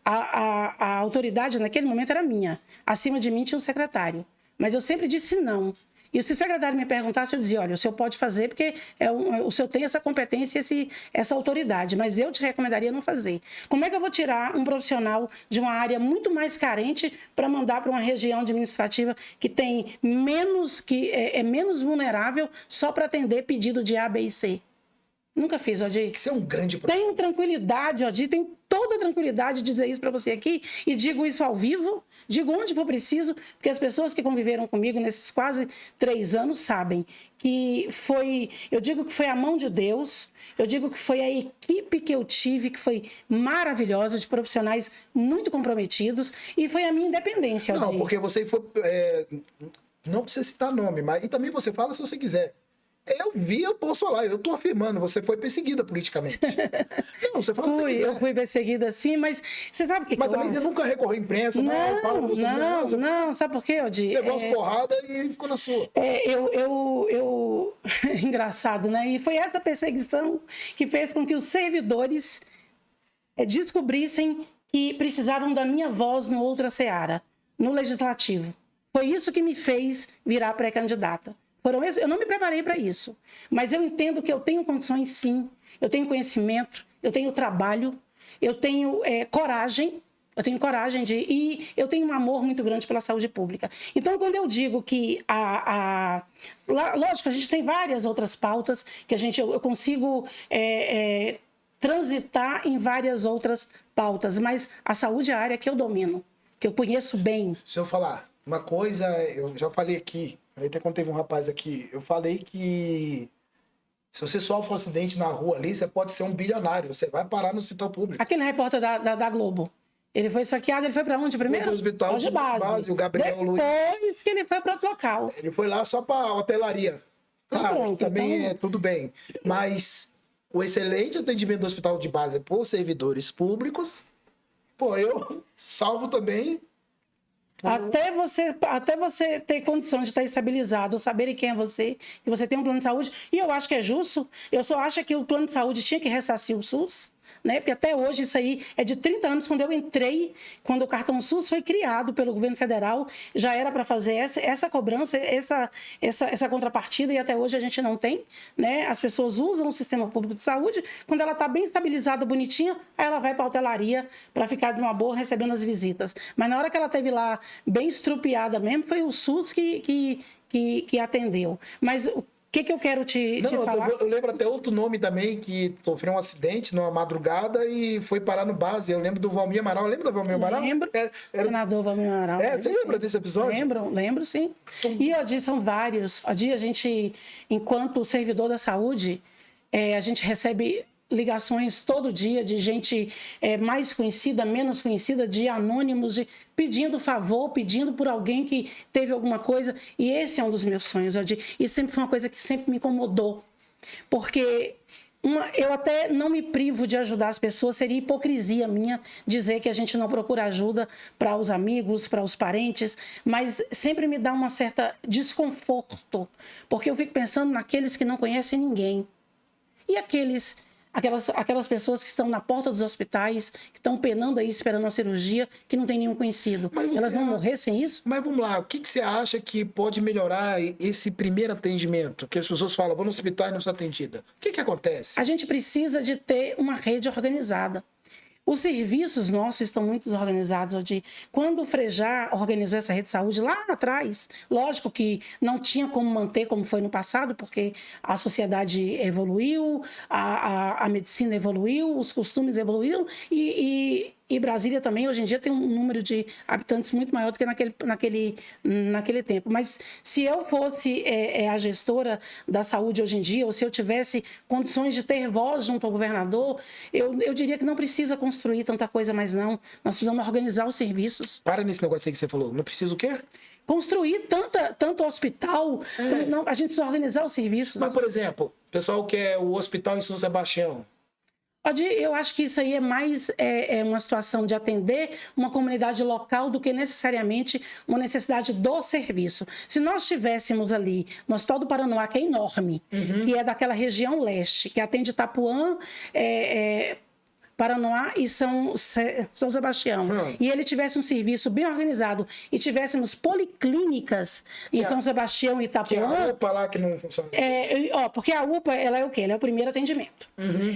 A autoridade naquele momento era minha. Acima de mim tinha um secretário. Mas eu sempre disse não. E se o secretário me perguntasse, eu dizia, olha, o senhor pode fazer porque o senhor tem essa competência e essa autoridade, mas eu te recomendaria não fazer. Como é que eu vou tirar um profissional de uma área muito mais carente para mandar para uma região administrativa que tem menos, que é menos vulnerável só para atender pedido de A, B e C? Nunca fiz, Odir. Isso é um grande problema. Tenho tranquilidade, Odir, tenho toda a tranquilidade de dizer isso para você aqui e digo isso ao vivo, digo onde for preciso, porque as pessoas que conviveram comigo nesses quase 3 anos sabem que foi, eu digo que foi a mão de Deus, eu digo que foi a equipe que eu tive, que foi maravilhosa, de profissionais muito comprometidos, e foi a minha independência, Odir. Não, porque você foi... não precisa citar nome, mas e também você fala se você quiser. Eu posso falar, eu estou afirmando, você foi perseguida politicamente. Não, você fala se eu fui perseguida sim, mas você sabe o que mas que também você nunca recorreu à imprensa, não, sabe por quê, Odir? Levou as porradas e ficou na sua. Engraçado, né? E foi essa perseguição que fez com que os servidores descobrissem que precisavam da minha voz no outra seara, no legislativo. Foi isso que me fez virar pré-candidata. Eu não me preparei para isso, mas eu entendo que eu tenho condições sim, eu tenho conhecimento, eu tenho trabalho, eu tenho coragem, e eu tenho um amor muito grande pela saúde pública. Então, quando eu digo que lógico, a gente tem várias outras pautas que eu consigo transitar em várias outras pautas, mas a saúde é a área que eu domino, que eu conheço bem. Se eu falar uma coisa, eu já falei aqui, até quando teve um rapaz aqui, eu falei que se você sofre um acidente na rua ali, você pode ser um bilionário, você vai parar no hospital público. Aquele repórter da Globo, ele foi saqueado, ele foi para onde primeiro? Foi pro hospital de base, o Gabriel Luiz. Depois que ele foi para outro local. Ele foi lá só para hotelaria. Claro, pronto, também então... é tudo bem. Mas o excelente atendimento do hospital de base por servidores públicos, eu salvo também... Até você ter condição de estar estabilizado, saberem quem é você, que você tem um plano de saúde. E eu acho que é justo. Eu só acho que o plano de saúde tinha que ressarcir o SUS, né? Porque até hoje isso aí é de 30 anos, quando eu entrei, quando o cartão SUS foi criado pelo governo federal, já era para fazer essa cobrança, essa contrapartida, e até hoje a gente não tem, né? As pessoas usam o sistema público de saúde, quando ela está bem estabilizada, bonitinha, aí ela vai para a hotelaria para ficar de uma boa recebendo as visitas. Mas na hora que ela esteve lá bem estrupiada mesmo, foi o SUS que atendeu. Mas o que eu quero te falar? Eu lembro até outro nome também que sofreu um acidente numa madrugada e foi parar no base. Eu lembro do Valmir Amaral. Lembra do Valmir Amaral? Lembro. Senador Valmir Amaral. Você lembra desse episódio? Lembro sim. E, Odir, são vários. Odir, a gente, enquanto servidor da saúde, a gente recebe ligações todo dia de gente mais conhecida, menos conhecida, de anônimos, pedindo favor, pedindo por alguém que teve alguma coisa. E esse é um dos meus sonhos, Odir. E sempre foi uma coisa que sempre me incomodou. Porque eu até não me privo de ajudar as pessoas, seria hipocrisia minha dizer que a gente não procura ajuda para os amigos, para os parentes, mas sempre me dá uma certa desconforto, porque eu fico pensando naqueles que não conhecem ninguém. E aquelas pessoas que estão na porta dos hospitais, que estão penando aí, esperando uma cirurgia, que não tem nenhum conhecido. Elas vão morrer sem isso? Mas vamos lá, o que você acha que pode melhorar esse primeiro atendimento? Que as pessoas falam, vou no hospital e não sou atendida. O que acontece? A gente precisa de ter uma rede organizada. Os serviços nossos estão muito desorganizados, Odir. Quando o Frejá organizou essa rede de saúde lá atrás, lógico que não tinha como manter como foi no passado, porque a sociedade evoluiu, a medicina evoluiu, os costumes evoluíram e Brasília também, hoje em dia, tem um número de habitantes muito maior do que naquele tempo. Mas se eu fosse a gestora da saúde hoje em dia, ou se eu tivesse condições de ter voz junto ao governador, eu diria que não precisa construir tanta coisa mais não. Nós precisamos organizar os serviços. Para nesse negócio aí que você falou. Não precisa o quê? Construir tanto hospital. Não, a gente precisa organizar os serviços. Mas, por exemplo, o pessoal quer o hospital em São Sebastião. Eu acho que isso aí é mais uma situação de atender uma comunidade local do que necessariamente uma necessidade do serviço. Se nós tivéssemos ali no Hospital do Paranoá, que é enorme, que é daquela região leste, que atende Itapuã, Paranoá e São Sebastião, e ele tivesse um serviço bem organizado e tivéssemos policlínicas em São Sebastião e Itapuã... Que é a UPA lá que não funciona. Porque a UPA, ela é o quê? Ela é o primeiro atendimento,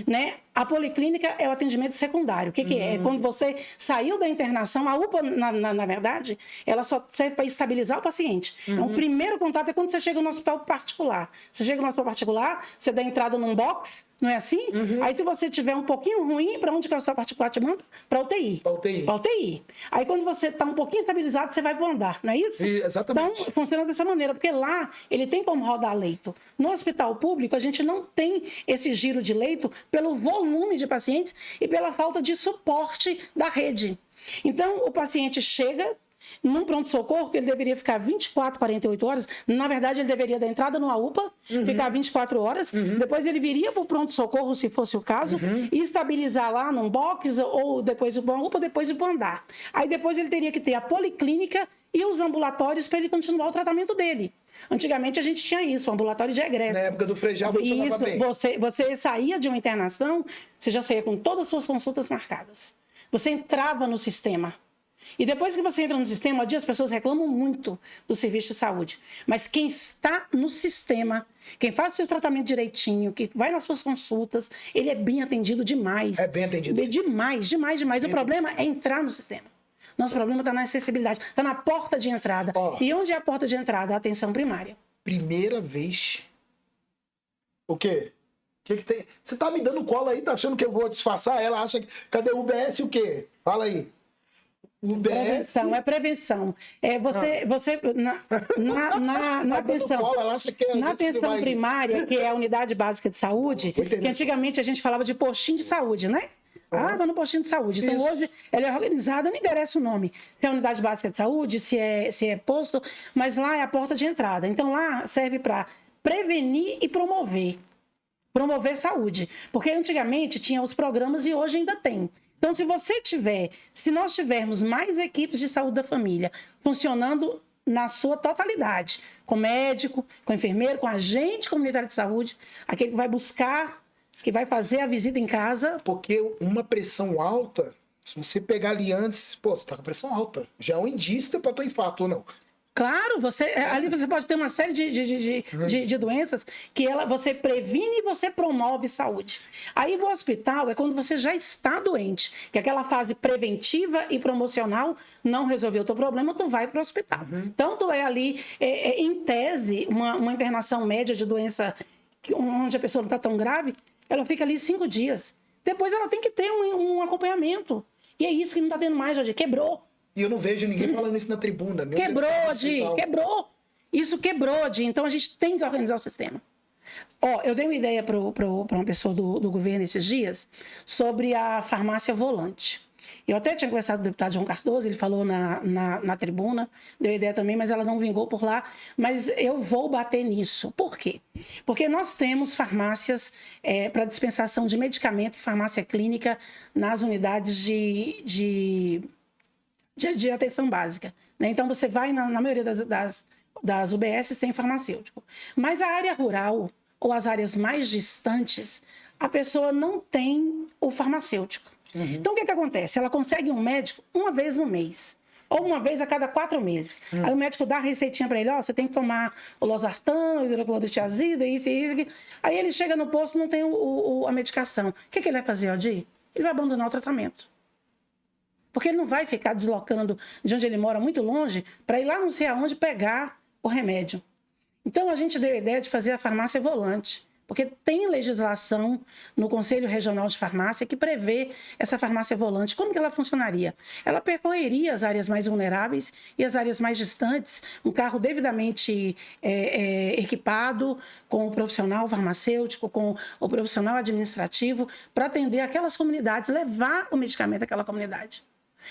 né? A policlínica é o atendimento secundário. O que é? É quando você saiu da internação, a UPA, na verdade, ela só serve para estabilizar o paciente. Então, o primeiro contato é quando você chega no hospital particular. Você chega no hospital particular, você dá entrada num box, não é assim? Aí, se você tiver um pouquinho ruim, para onde que o hospital particular te manda? Para UTI. Para UTI. Aí, quando você está um pouquinho estabilizado, você vai para o andar, não é isso? Exatamente. Então, funciona dessa maneira, porque lá ele tem como rodar leito. No hospital público, a gente não tem esse giro de leito pelo volume de pacientes e pela falta de suporte da rede. Então, o paciente chega num pronto-socorro, que ele deveria ficar 24, 48 horas. Na verdade, ele deveria dar entrada numa UPA, ficar 24 horas. Depois ele viria para o pronto-socorro, se fosse o caso, e estabilizar lá num box, ou depois ir para uma UPA, depois ir para o andar. Aí depois ele teria que ter a policlínica e os ambulatórios para ele continuar o tratamento dele. Antigamente a gente tinha isso, o ambulatório de egresso. Na época do Frejá funcionava bem. Você saía de uma internação, você já saía com todas as suas consultas marcadas. Você entrava no sistema. E depois que você entra no sistema, as pessoas reclamam muito do serviço de saúde. Mas quem está no sistema, quem faz o seu tratamento direitinho, que vai nas suas consultas, ele é bem atendido demais. É bem atendido. Demais. O problema é entrar no sistema. Nosso problema está na acessibilidade, está na porta de entrada. E onde é a porta de entrada? A atenção primária. Primeira vez. O quê? O que tem? Você tá me dando cola aí, tá achando que eu vou disfarçar? Ela acha que... Cadê o UBS o quê? Fala aí. UBS... Prevenção. Na atenção, cola, ela acha que na atenção primária, que é a unidade básica de saúde, que antigamente a gente falava de postinho de saúde, né? Mas no postinho de saúde. Então, hoje, ela é organizada, não interessa o nome. Se é unidade básica de saúde, se é posto, mas lá é a porta de entrada. Então, lá serve para prevenir e promover. Promover saúde. Porque antigamente tinha os programas e hoje ainda tem. Então, se nós tivermos mais equipes de saúde da família funcionando na sua totalidade, com médico, com enfermeiro, com agente comunitário de saúde, aquele que vai buscar... que vai fazer a visita em casa. Porque uma pressão alta, se você pegar ali antes, você tá com pressão alta. Já é um indício para teu infarto ou não. Claro, ali você pode ter uma série de doenças que você previne e você promove saúde. Aí o hospital é quando você já está doente, que aquela fase preventiva e promocional não resolveu o teu problema, tu vai para o hospital. Então, tu é ali, em tese, uma internação média de doença onde a pessoa não está tão grave, ela fica ali 5 dias. Depois ela tem que ter um acompanhamento. E é isso que não está tendo mais hoje. Quebrou. E eu não vejo ninguém falando isso na tribuna. Quebrou. Isso quebrou, Então a gente tem que organizar o sistema. Eu dei uma ideia para uma pessoa do governo esses dias sobre a farmácia volante. Eu até tinha conversado com o deputado João Cardoso, ele falou na tribuna, deu ideia também, mas ela não vingou por lá. Mas eu vou bater nisso. Por quê? Porque nós temos farmácias para dispensação de medicamento e farmácia clínica nas unidades de atenção básica. Né? Então, você vai, na maioria das UBSs, tem farmacêutico. Mas a área rural ou as áreas mais distantes, a pessoa não tem o farmacêutico. Então, o que acontece? Ela consegue um médico uma vez no mês. Ou uma vez a cada 4 meses. Aí o médico dá a receitinha para ele, você tem que tomar o losartano, o hidroclorotiazida, isso. Aí ele chega no posto e não tem a medicação. O que ele vai fazer, Odir? Ele vai abandonar o tratamento. Porque ele não vai ficar deslocando de onde ele mora muito longe para ir lá não sei aonde pegar o remédio. Então, a gente deu a ideia de fazer a farmácia volante. Porque tem legislação no Conselho Regional de Farmácia que prevê essa farmácia volante. Como que ela funcionaria? Ela percorreria as áreas mais vulneráveis e as áreas mais distantes, um carro devidamente equipado, com o profissional farmacêutico, com o profissional administrativo, para atender aquelas comunidades, levar o medicamento àquela comunidade.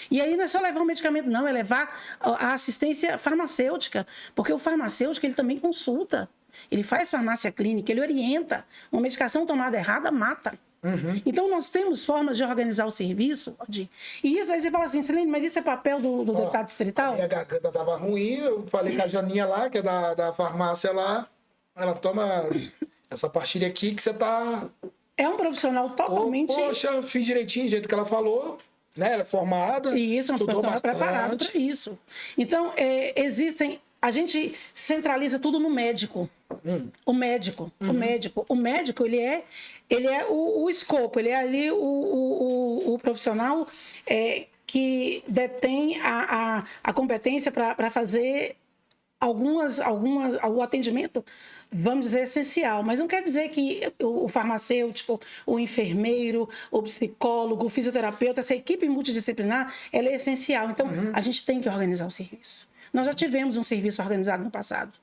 E aí não é só levar o medicamento, não, é levar a assistência farmacêutica, porque o farmacêutico ele também consulta. Ele faz farmácia clínica, ele orienta. Uma medicação tomada errada mata. Então, nós temos formas de organizar o serviço, Odi. E isso aí você fala assim, Celene, mas isso é papel do deputado distrital? A minha garganta tava ruim, eu falei com a Janinha lá, que é da farmácia lá, ela toma essa pastilha aqui que você tá... É um profissional totalmente... Poxa, fiz direitinho, do jeito que ela falou, né? Ela é formada, isso, estudou bastante. Preparado para isso. Então, existem... A gente centraliza tudo no médico. O médico, ele é o escopo, ele é ali o profissional que detém a competência para fazer o atendimento, vamos dizer, essencial. Mas não quer dizer que o farmacêutico, o enfermeiro, o psicólogo, o fisioterapeuta, essa equipe multidisciplinar, ela é essencial. Então, a gente tem que organizar o serviço. Nós já tivemos um serviço organizado no passado.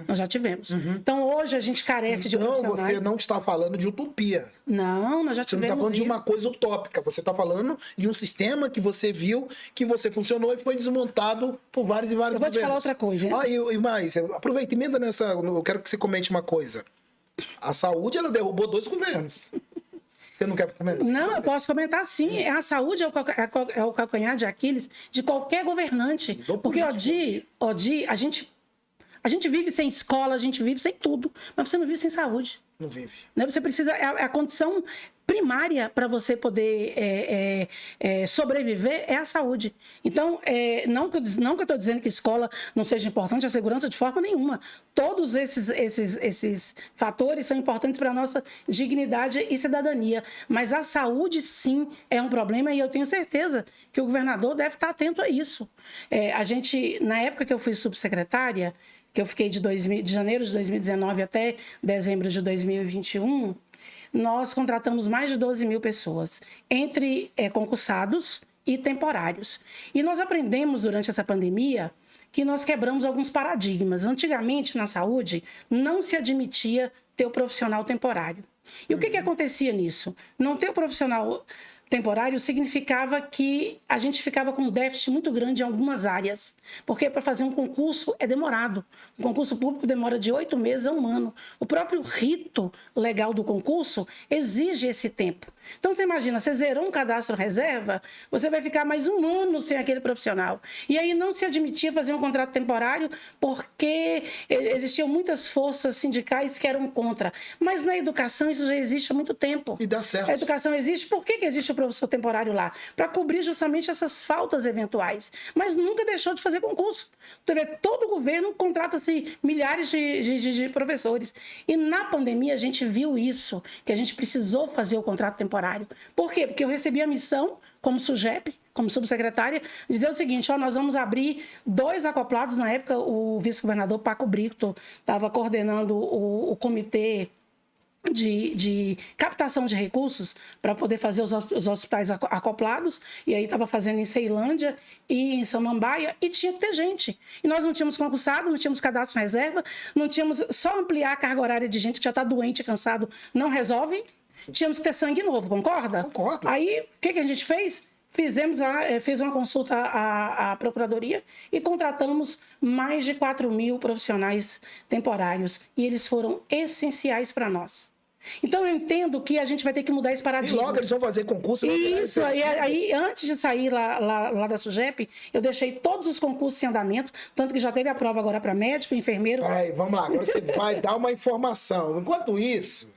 Nós já tivemos. Então, hoje, a gente carece de profissionais. Então, você não está falando de utopia. Não, nós já tivemos. Você não está falando de uma coisa utópica. Você está falando de um sistema que você viu, que você funcionou e foi desmontado por vários e vários governos. Eu vou te falar outra coisa. E mais, aproveita, emenda nessa... Eu quero que você comente uma coisa. A saúde, ela derrubou 2 governos. Você não quer comentar? Não, eu posso comentar sim. A saúde é o calcanhar de Aquiles de qualquer governante. Porque, Odi, a gente vive sem escola, a gente vive sem tudo, mas você não vive sem saúde. Não vive. Você precisa... É a condição primária para você poder sobreviver é a saúde. Então, não que eu estou dizendo que escola não seja importante, a segurança de forma nenhuma. Todos esses fatores são importantes para a nossa dignidade e cidadania. Mas a saúde, sim, é um problema e eu tenho certeza que o governador deve estar atento a isso. Na época que eu fui subsecretária, que eu fiquei de janeiro de 2019 até dezembro de 2021, nós contratamos mais de 12 mil pessoas, entre concursados e temporários. E nós aprendemos durante essa pandemia que nós quebramos alguns paradigmas. Antigamente, na saúde, não se admitia ter o profissional temporário. E o que acontecia nisso? Não ter o profissional temporário significava que a gente ficava com um déficit muito grande em algumas áreas, porque para fazer um concurso é demorado. Um concurso público demora de 8 meses a 1 ano. O próprio rito legal do concurso exige esse tempo. Então, você imagina, você zerou um cadastro reserva, você vai ficar mais 1 ano sem aquele profissional. E aí não se admitia fazer um contrato temporário porque existiam muitas forças sindicais que eram contra. Mas na educação isso já existe há muito tempo. E dá certo. A educação existe. Por que existe o professor temporário lá? Para cobrir justamente essas faltas eventuais. Mas nunca deixou de fazer concurso. Todo governo contrata-se milhares de professores. E na pandemia a gente viu isso, que a gente precisou fazer o contrato temporário. Por quê? Porque eu recebi a missão, como SUGEP, como subsecretária, dizer o seguinte, nós vamos abrir 2 acoplados. Na época, o vice-governador Paco Brito estava coordenando o comitê de captação de recursos para poder fazer os hospitais acoplados, e aí estava fazendo em Ceilândia e em Samambaia, e tinha que ter gente. E nós não tínhamos concursado, não tínhamos cadastro reserva, não tínhamos... Só ampliar a carga horária de gente que já está doente e cansado não resolve. Tínhamos que ter sangue novo, concorda? Concordo. Aí, o que a gente fez? Fez uma consulta à Procuradoria e contratamos mais de 4 mil profissionais temporários. E eles foram essenciais para nós. Então, eu entendo que a gente vai ter que mudar esse paradigma. E logo eles vão fazer concurso. Isso, aí antes de sair lá da SUGEP, eu deixei todos os concursos em andamento, tanto que já teve a prova agora para médico, enfermeiro. Peraí, vamos lá, agora você vai dar uma informação. Enquanto isso...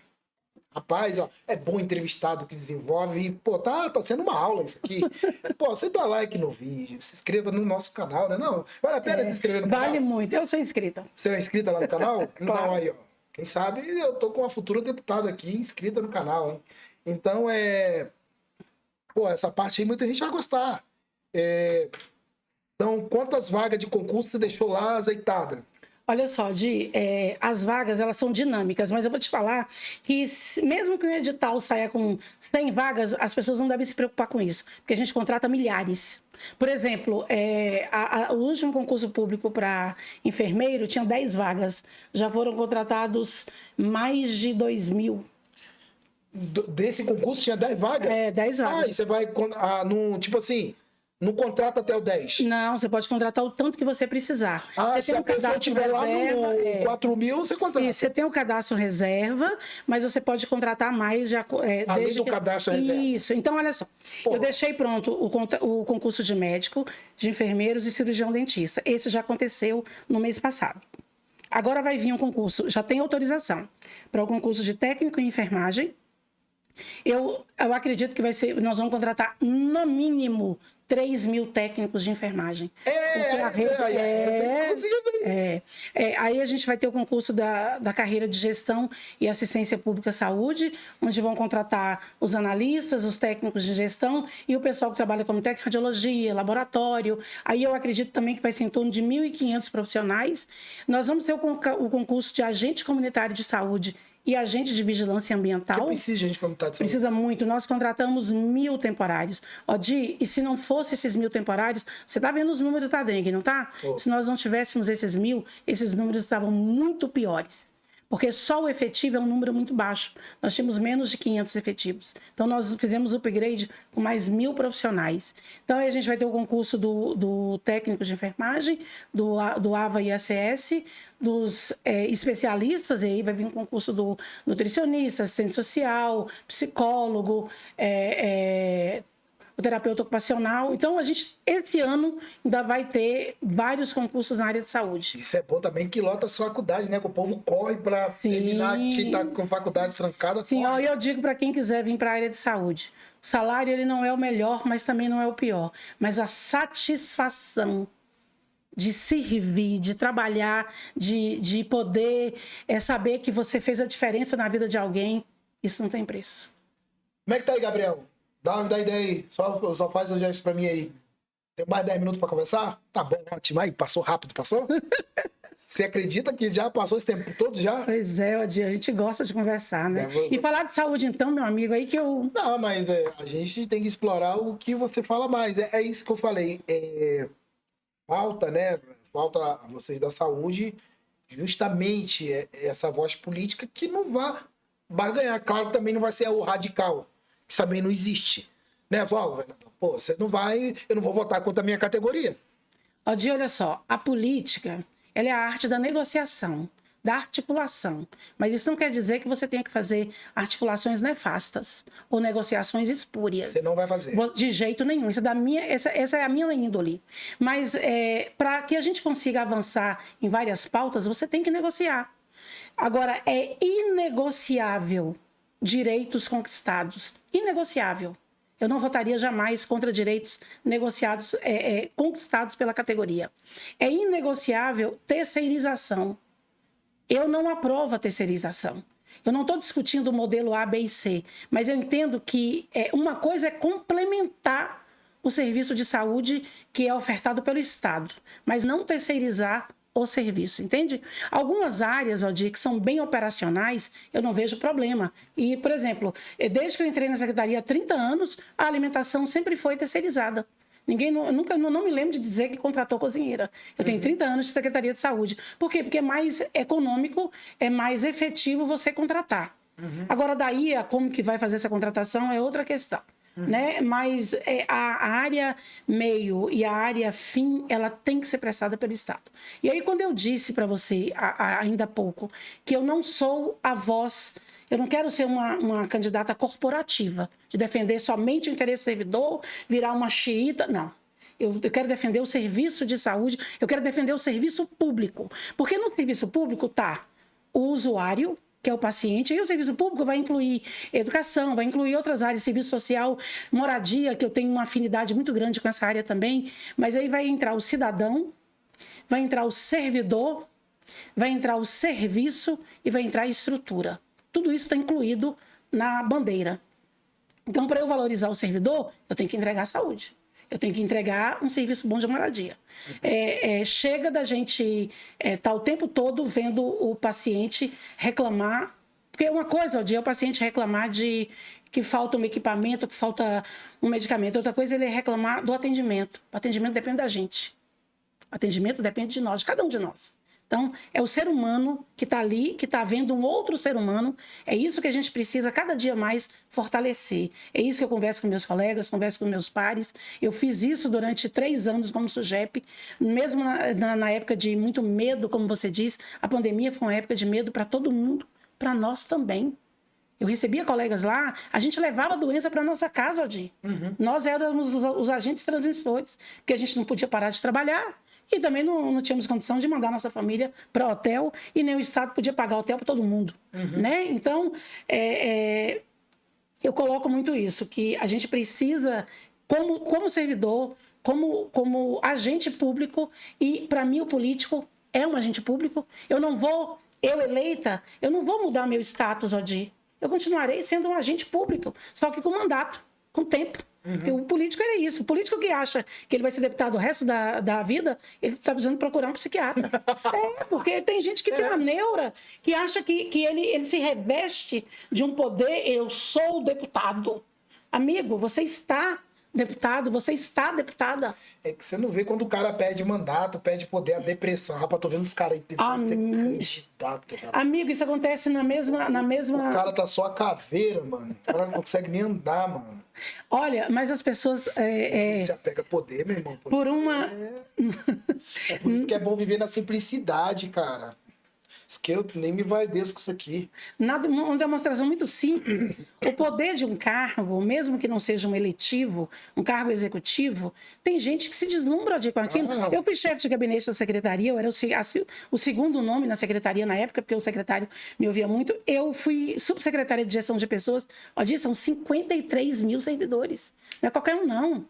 Rapaz, é bom entrevistado que desenvolve. Pô, tá sendo uma aula isso aqui. Pô, você dá like no vídeo, se inscreva no nosso canal, né? Não, vale a pena se inscrever no canal? Vale muito, eu sou inscrita. Você é inscrita lá no canal? Claro. Não, aí, ó. Quem sabe eu tô com uma futura deputada aqui inscrita no canal, hein? Então, Pô, essa parte aí muita gente vai gostar. Então, quantas vagas de concurso você deixou lá azeitada? Olha só, as vagas, elas são dinâmicas, mas eu vou te falar que mesmo que o edital saia com 100 vagas, as pessoas não devem se preocupar com isso, porque a gente contrata milhares. Por exemplo, o último concurso público para enfermeiro tinha 10 vagas, já foram contratados mais de 2 mil. Desse concurso tinha 10 vagas? 10 vagas. E você vai, tipo assim... Não contrata até o 10? Não, você pode contratar o tanto que você precisar. Ah, você se a pessoa estiver lá no 4 mil, você contrata. E você tem o cadastro reserva, mas você pode contratar mais já. Além do cadastro reserva. Isso. Então, olha só. Eu deixei pronto o concurso de médico, de enfermeiros e cirurgião dentista. Esse já aconteceu no mês passado. Agora vai vir um concurso, já tem autorização para o concurso de técnico em enfermagem. Eu acredito que nós vamos contratar no mínimo 3 mil técnicos de enfermagem. Aí a gente vai ter o concurso da carreira de gestão e assistência pública à saúde, onde vão contratar os analistas, os técnicos de gestão e o pessoal que trabalha como técnico de radiologia, laboratório. Aí eu acredito também que vai ser em torno de 1.500 profissionais. Nós vamos ter o concurso de agente comunitário de saúde e agente de vigilância ambiental. Que precisa de gente comunitária de saúde? Precisa muito. Nós contratamos 1.000 temporários. Di, e se não fosse esses 1.000 temporários, você está vendo os números da dengue, não está? Se nós não tivéssemos esses 1.000, esses números estavam muito piores. Porque só o efetivo é um número muito baixo. Nós tínhamos menos de 500 efetivos. Então, nós fizemos o upgrade com mais 1.000 profissionais. Então, aí a gente vai ter o concurso do técnico de enfermagem, do AVA e ACS, dos especialistas, e aí vai vir um concurso do nutricionista, assistente social, psicólogo, o terapeuta ocupacional. Então, a gente, esse ano, ainda vai ter vários concursos na área de saúde. Isso é bom também, que lota as faculdades, né? Que o povo corre para terminar, quem está com faculdade trancada. Sim, eu digo para quem quiser vir para a área de saúde. O salário, ele não é o melhor, mas também não é o pior. Mas a satisfação de servir, de trabalhar, de poder saber que você fez a diferença na vida de alguém, isso não tem preço. Como é que tá aí, Gabriel? Dá ideia aí. Só faz o gesto pra mim aí. Tem mais 10 minutos pra conversar? Tá bom, ótimo. Aí, passou rápido, passou? Você acredita que já passou esse tempo todo já? Pois é, a gente gosta de conversar, né? E falar de saúde então, meu amigo, aí que eu... Não, mas a gente tem que explorar o que você fala mais. É isso que eu falei. Falta, né? Falta a vocês da saúde justamente essa voz política que não vai ganhar. Claro que também não vai ser o radical. Isso também não existe. Né, Val? Pô, você não vai... Eu não vou votar contra a minha categoria. Di, olha só. A política, ela é a arte da negociação, da articulação. Mas isso não quer dizer que você tenha que fazer articulações nefastas ou negociações espúrias. Você não vai fazer. De jeito nenhum. Essa é a minha índole. Mas para que a gente consiga avançar em várias pautas, você tem que negociar. Agora, é inegociável direitos conquistados. Inegociável. Eu não votaria jamais contra direitos negociados, conquistados pela categoria. É inegociável terceirização. Eu não aprovo a terceirização. Eu não estou discutindo o modelo A, B e C, mas eu entendo que uma coisa é complementar o serviço de saúde que é ofertado pelo Estado, mas não terceirizar o serviço, entende? Algumas áreas, Di, que são bem operacionais, eu não vejo problema. E, por exemplo, desde que eu entrei na secretaria há 30 anos, a alimentação sempre foi terceirizada. Não me lembro de dizer que contratou cozinheira. Eu tenho 30 anos de Secretaria de Saúde. Por quê? Porque é mais econômico, é mais efetivo você contratar. Agora, daí, como que vai fazer essa contratação é outra questão. Né? Mas a área meio e a área fim, ela tem que ser prestada pelo Estado. E aí, quando eu disse para você, ainda há pouco, que eu não sou a voz, eu não quero ser uma candidata corporativa, de defender somente o interesse do servidor, virar uma xiita, não. Eu quero defender o serviço de saúde, eu quero defender o serviço público. Porque no serviço público está o usuário, que é o paciente, e o serviço público vai incluir educação, vai incluir outras áreas, serviço social, moradia, que eu tenho uma afinidade muito grande com essa área também, mas aí vai entrar o cidadão, vai entrar o servidor, vai entrar o serviço e vai entrar a estrutura. Tudo isso está incluído na bandeira. Então, para eu valorizar o servidor, eu tenho que entregar saúde. Eu tenho que entregar um serviço bom de moradia. Chega da gente estar o tempo todo vendo o paciente reclamar. Porque uma coisa, é o paciente reclamar de que falta um equipamento, que falta um medicamento. Outra coisa, ele reclamar do atendimento. O atendimento depende da gente. O atendimento depende de nós, de cada um de nós. Então, é o ser humano que está ali, que está vendo um outro ser humano. É isso que a gente precisa cada dia mais fortalecer. É isso que eu converso com meus colegas, converso com meus pares. Eu fiz isso durante 3 anos como SUGEP, mesmo na época de muito medo, como você diz. A pandemia foi uma época de medo para todo mundo, para nós também. Eu recebia colegas lá, a gente levava a doença para nossa casa, Odir. Nós éramos os agentes transmissores, porque a gente não podia parar de trabalhar. E também não tínhamos condição de mandar nossa família para hotel e nem o Estado podia pagar hotel para todo mundo. Né? Então, eu coloco muito isso, que a gente precisa, como servidor, como agente público, e para mim o político é um agente público. Eu eleita, eu não vou mudar meu status, Odir. Eu continuarei sendo um agente público, só que com mandato, com tempo. Porque o político é isso. O político que acha que ele vai ser deputado o resto da vida, ele está precisando procurar um psiquiatra. Porque tem gente que tem uma neura, que acha que ele se reveste de um poder. Eu sou deputado.Amigo, você está deputado, você está deputada. É que você não vê quando o cara pede mandato, pede poder, a depressão. Rapaz, tô vendo os caras aí tentando ser candidato. Rapaz. Amigo, isso acontece na mesma... O cara tá só a caveira, mano. O cara não consegue nem andar, mano. Olha, mas as pessoas... Você apega poder, meu irmão. Poder por uma... É por isso que é bom viver na simplicidade, cara. Isso que eu nem me vai Deus com isso aqui. Uma demonstração muito simples. O poder de um cargo, mesmo que não seja um eletivo, um cargo executivo, tem gente que se deslumbra com aquilo. Eu fui chefe de gabinete da secretaria, eu era o segundo nome na secretaria na época, porque o secretário me ouvia muito. Eu fui subsecretária de gestão de pessoas. Olha, são 53 mil servidores. Não é qualquer um, não.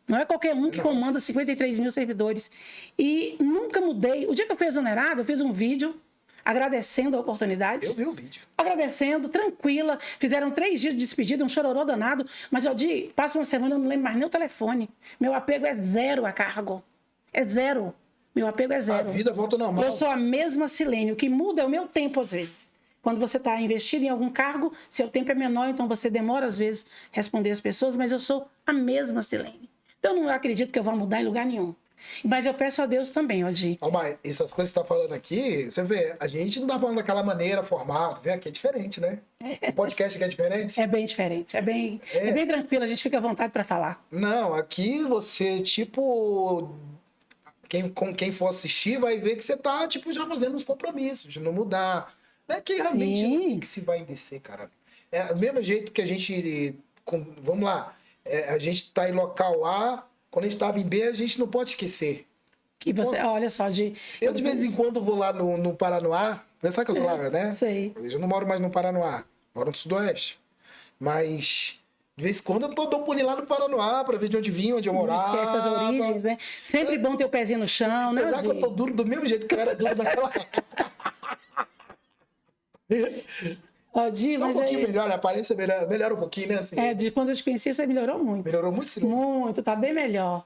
Não é qualquer um que comanda 53 mil servidores. E nunca mudei. O dia que eu fui exonerado, eu fiz um vídeo agradecendo a oportunidade. Eu vi o vídeo. Agradecendo, tranquila. Fizeram 3 dias de despedida, um chororô danado. Mas, Odir, passa uma semana, eu não lembro mais nem o telefone. Meu apego é 0 a cargo. É 0. Meu apego é 0. A vida volta ao normal. Eu sou a mesma Silene. O que muda é o meu tempo, às vezes. Quando você está investido em algum cargo, seu tempo é menor, então você demora, às vezes, a responder as pessoas, mas eu sou a mesma Silene. Então, eu não acredito que eu vou mudar em lugar nenhum. Mas eu peço a Deus também, Odir. Mas essas coisas que você está falando aqui, você vê, a gente não está falando daquela maneira formal, tu vê, aqui é diferente, né? O podcast aqui é diferente. É bem diferente, é bem tranquilo, a gente fica à vontade para falar. Não, aqui você, tipo, quem for assistir vai ver que você tá, tipo, já fazendo uns compromissos, de não mudar. Não é que realmente não tem que se vai descer, cara. É do mesmo jeito que a gente, vamos lá, a gente tá em local A, quando a gente estava em B, a gente não pode esquecer. Que você, olha só, eu de vez em quando vou lá no Paranoá, né? Sabe que eu sou lá, né? Sei. Eu não moro mais no Paranoá, moro no Sudoeste. Mas de vez em quando eu dou um pulinho lá no Paranoá pra ver de onde vim, onde eu morava. Essas origens, né? Sempre bom ter o pezinho no chão, né? Apesar que eu tô duro do mesmo jeito que eu era duro naquela época. Odir, Um pouquinho melhor, a aparência melhora um pouquinho, né? Assim, de quando eu te conheci, você melhorou muito. Melhorou muito, sim. Muito, tá bem melhor.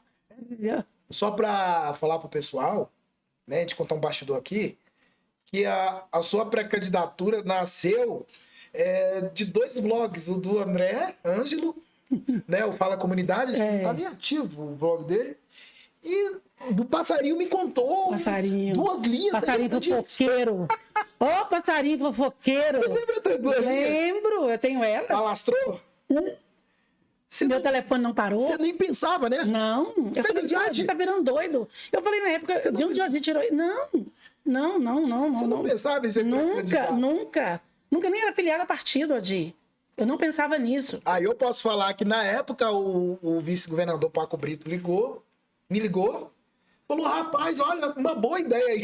Só pra falar pro pessoal, né, de contar um bastidor aqui, que a sua pré-candidatura nasceu de 2 blogs, o do André Ângelo, né, o Fala Comunidade, acho que não tá nem ativo o blog dele, e do Passarinho me contou. Passarinho. 2 linhas. Passarinho fofoqueiro. Ô, passarinho fofoqueiro. Você lembra das 2 linhas? Lembro, eu tenho ela. Alastrou? Meu telefone não parou. Você nem pensava, né? Não. Eu falei, a gente tá virando doido. Eu falei na época, de onde a gente tirou. Não. Você não pensava em ser Nunca nem era filiada a partido, Odir. Eu não pensava nisso. Aí eu posso falar que na época o vice-governador Paco Brito me ligou, falou, rapaz, olha, uma boa ideia aí.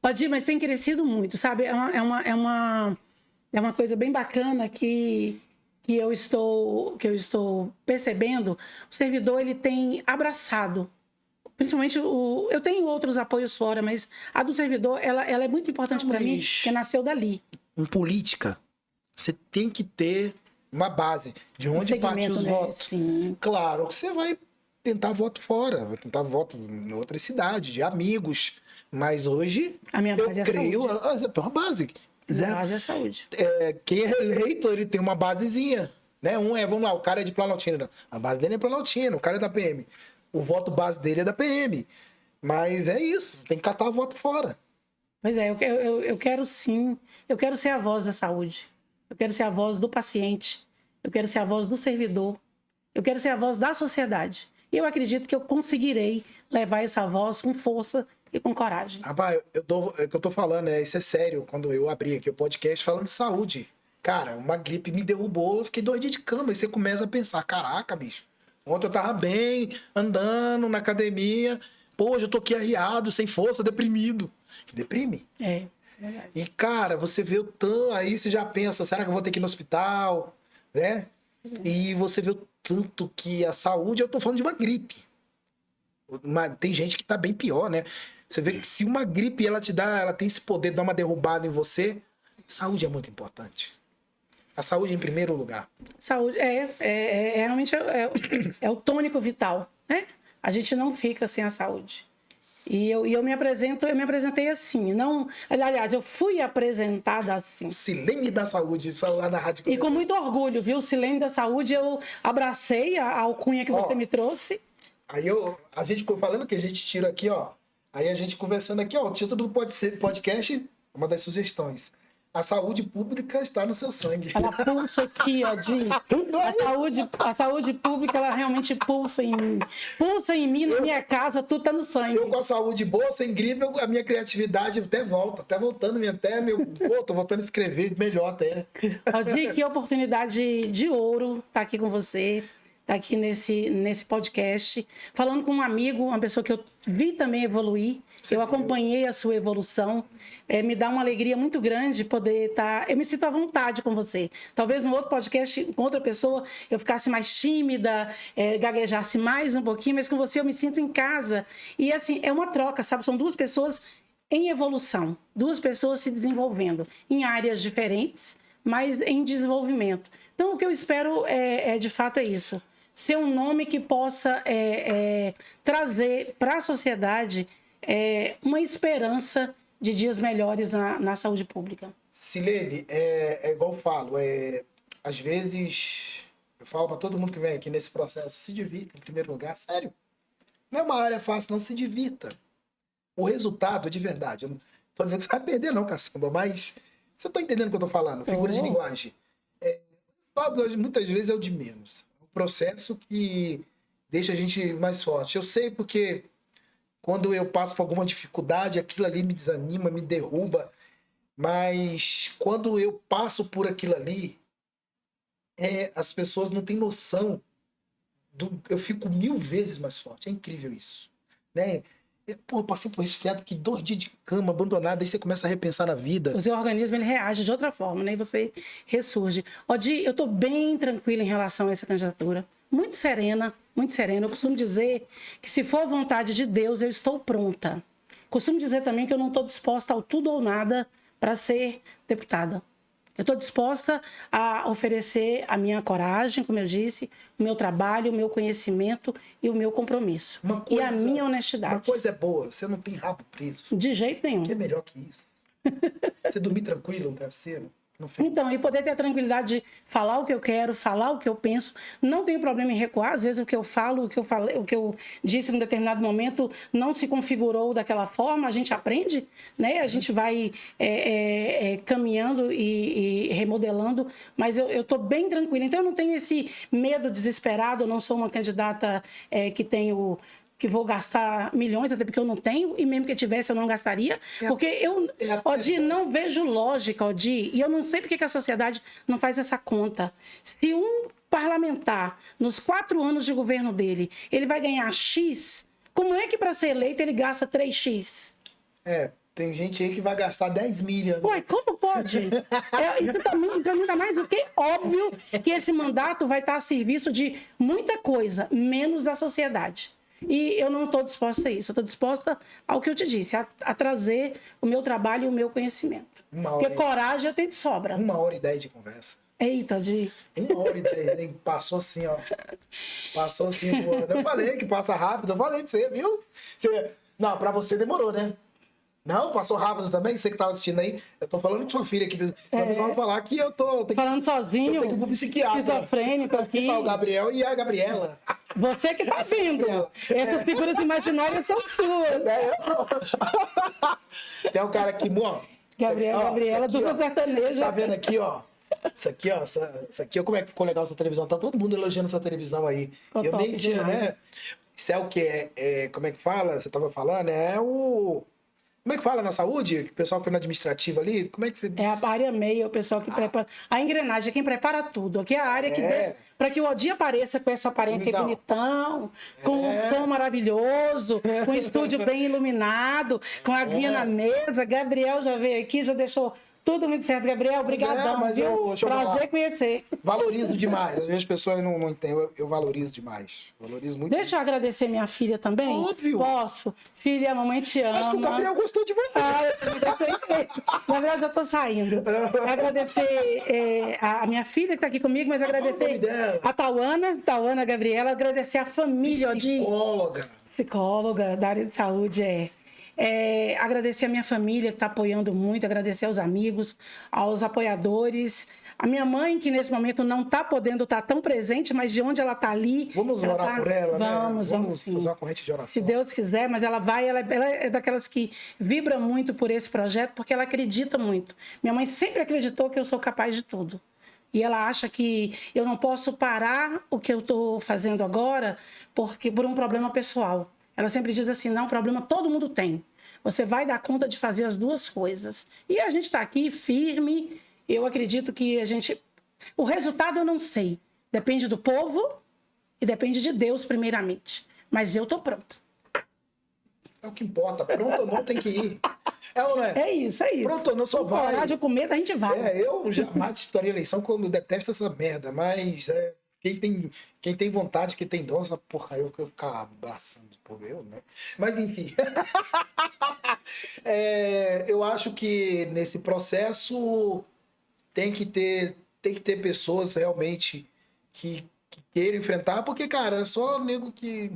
Odir, mas tem crescido muito, sabe? É uma coisa bem bacana que eu estou percebendo. O servidor, ele tem abraçado. Principalmente, eu tenho outros apoios fora, mas a do servidor, ela é muito importante para mim, porque nasceu dali. Em política, você tem que ter uma base de onde partem os votos. Sim. Claro que você vai tentar voto fora, vai tentar voto em outra cidade, de amigos. Mas hoje, a minha base eu creio, a tua base. A base é a saúde. Quem é eleito, ele tem uma basezinha. Né? Vamos lá, o cara é de Planaltina. A base dele é Planaltina, o cara é da PM. O voto base dele é da PM. Mas é isso, tem que catar voto fora. Pois é, eu quero sim, eu quero ser a voz da saúde, eu quero ser a voz do paciente, eu quero ser a voz do servidor, eu quero ser a voz da sociedade. E eu acredito que eu conseguirei levar essa voz com força e com coragem. Rapaz, o que eu tô falando, isso é sério, quando eu abri aqui o podcast falando de saúde. Cara, uma gripe me derrubou, eu fiquei 2 dias de cama, e você começa a pensar, caraca, bicho, ontem eu tava bem, andando na academia, pô, hoje eu tô aqui arriado, sem força, deprimido. Que deprime. É verdade. E, cara, você vê o tanto, aí você já pensa, será que eu vou ter que ir no hospital, né? E você vê o tanto que a saúde, eu tô falando de uma gripe. Tem gente que tá bem pior, né? Você vê que se uma gripe ela tem esse poder de dar uma derrubada em você, saúde é muito importante. A saúde em primeiro lugar. Saúde realmente é o tônico vital, né? A gente não fica sem a saúde. E eu me apresentei assim, não, aliás, eu fui apresentada assim. Silene da Saúde, lá na Rádio. E com muito orgulho, viu? Silene da Saúde, eu abracei a alcunha que você me trouxe. Aí a gente falando que a gente tira aqui, ó. Aí a gente conversando aqui, ó, o título do podcast, uma das sugestões. A saúde pública está no seu sangue. Ela pulsa aqui, ó, a saúde pública, ela realmente pulsa em mim. Pulsa em mim, na minha casa, tudo tá no sangue. Eu com a saúde boa, sem gripe, a minha criatividade até volta. Até voltando, tô voltando a escrever melhor até. Aldir, que oportunidade de ouro tá aqui com você. Tá aqui nesse podcast, falando com um amigo, uma pessoa que eu vi também evoluir. Eu acompanhei a sua evolução. Me dá uma alegria muito grande poder estar... Eu me sinto à vontade com você. Talvez no outro podcast, com outra pessoa, eu ficasse mais tímida, gaguejasse mais um pouquinho, mas com você eu me sinto em casa. E assim, é uma troca, sabe? São 2 pessoas em evolução, 2 pessoas se desenvolvendo em áreas diferentes, mas em desenvolvimento. Então, o que eu espero de fato é isso. Ser um nome que possa trazer para a sociedade uma esperança de dias melhores na saúde pública. Silene, é igual eu falo, às vezes eu falo para todo mundo que vem aqui nesse processo, se divirta em primeiro lugar, sério. Não é uma área fácil, não, se divirta. O resultado é de verdade. Eu não tô dizendo que você vai perder não, caçamba, mas você tá entendendo o que eu tô falando, figura de linguagem. O resultado muitas vezes é o de menos. Processo que deixa a gente mais forte. Eu sei porque quando eu passo por alguma dificuldade, aquilo ali me desanima, me derruba, mas quando eu passo por aquilo ali, as pessoas não têm noção eu fico 1000 vezes mais forte. É incrível isso, né? Eu passei por resfriado, que 2 dias de cama, abandonado, aí você começa a repensar na vida. O seu organismo, ele reage de outra forma, né? E você ressurge. Aldir, eu tô bem tranquila em relação a essa candidatura. Muito serena, muito serena. Eu costumo dizer que se for vontade de Deus, eu estou pronta. Costumo dizer também que eu não estou disposta ao tudo ou nada para ser deputada. Eu estou disposta a oferecer a minha coragem, como eu disse, o meu trabalho, o meu conhecimento e o meu compromisso. E a minha honestidade. Uma coisa é boa, você não tem rabo preso. De jeito nenhum. Que é melhor que isso. Você dormir tranquilo, um travesseiro. Então, e poder ter a tranquilidade de falar o que eu quero, falar o que eu penso. Não tenho problema em recuar. Às vezes o que eu falo, o que eu disse em um determinado momento não se configurou daquela forma. A gente aprende, né? A gente vai caminhando e remodelando. Mas eu estou bem tranquila. Então, eu não tenho esse medo desesperado. Eu não sou uma candidata que vou gastar milhões, até porque eu não tenho, e mesmo que eu tivesse, eu não gastaria, porque eu, Aldir, não vejo lógica, Aldir, e eu não sei porque que a sociedade não faz essa conta. Se um parlamentar, nos 4 anos de governo dele, ele vai ganhar X, como é que para ser eleito ele gasta 3X? Tem gente aí que vai gastar 10 milhões. Ué, como pode? Isso também tá mais do que óbvio que esse mandato vai estar a serviço de muita coisa, menos da sociedade. E eu não estou disposta a isso. Eu estou disposta ao que eu te disse, a trazer o meu trabalho e o meu conhecimento. Porque coragem eu tenho de sobra. 1h10 de conversa. Eita, Aldir. 1h10, hein? Passou assim, ó. Passou assim voando. Eu falei que passa rápido. Eu falei pra você, viu? Não, pra você demorou, né? Não, passou rápido também? Você que tava assistindo aí. Eu tô falando com sua filha aqui. Senão a pessoa vai falar que eu tô... Falando sozinho. Eu tenho que ir pro psiquiatra. Esquizofrênico aqui. Tá o Gabriel e a Gabriela. Você que tá vindo. Essas figuras imaginárias são suas. Tem um cara aqui, ó. Gabriela, dupla sertaneja. Tá vendo aqui, ó? Isso aqui, ó. Isso aqui, ó, como é que ficou legal essa televisão? Tá todo mundo elogiando essa televisão aí. Ficou Eu nem top tinha, demais. né? Isso é o que? Como é que fala? Você tava falando? É o. Como é que fala na saúde? O pessoal que foi na administrativa ali? Como é que você. É a área meia, o pessoal que prepara. A engrenagem é quem prepara tudo. Aqui é a área que para que o dia apareça com essa aparência Então. bonitão, com um tom maravilhoso, com um estúdio bem iluminado, com a aguinha na mesa. Gabriel já veio aqui, já deixou tudo muito certo. Gabriel, obrigadão, mas viu? deixa eu falar. Prazer conhecer. Valorizo demais. Às vezes as pessoas não entendem. Eu valorizo demais. Valorizo muito. Deixa eu agradecer minha filha também. Óbvio. Posso? Filha, a mamãe te ama. Acho que o Gabriel gostou de você. Gabriel, já tô saindo. Agradecer a minha filha que tá aqui comigo, mas o nome agradecer dela. a Tauana Gabriela, agradecer a família de Psicóloga. psicóloga da área de saúde, agradecer a minha família que está apoiando muito, agradecer aos amigos, aos apoiadores, a minha mãe que nesse momento não está podendo estar tão presente, mas de onde ela está ali... Vamos ela orar tá... por ela, né? Vamos Fazer uma corrente de oração. Se Deus quiser, mas ela é daquelas que vibra muito por esse projeto, porque ela acredita muito. Minha mãe sempre acreditou que eu sou capaz de tudo. E ela acha que eu não posso parar o que eu estou fazendo agora por um problema pessoal. Ela sempre diz assim, não, problema todo mundo tem. Você vai dar conta de fazer as duas coisas. E a gente está aqui firme. Eu acredito que o resultado eu não sei. Depende do povo e depende de Deus primeiramente. Mas eu estou pronta. É o que importa. Pronto ou não, tem que ir. É ou não é? É isso. Pronto ou não, só com vai. coragem, com medo, a gente vai. Eu jamais disputaria eleição quando eu detesto essa merda, mas quem tem vontade, quem tem dom, essa porra, eu ficar abraçando o povo, eu, né? Mas enfim. Eu acho que nesse processo tem que ter pessoas realmente que queiram enfrentar, porque, cara, é só nego que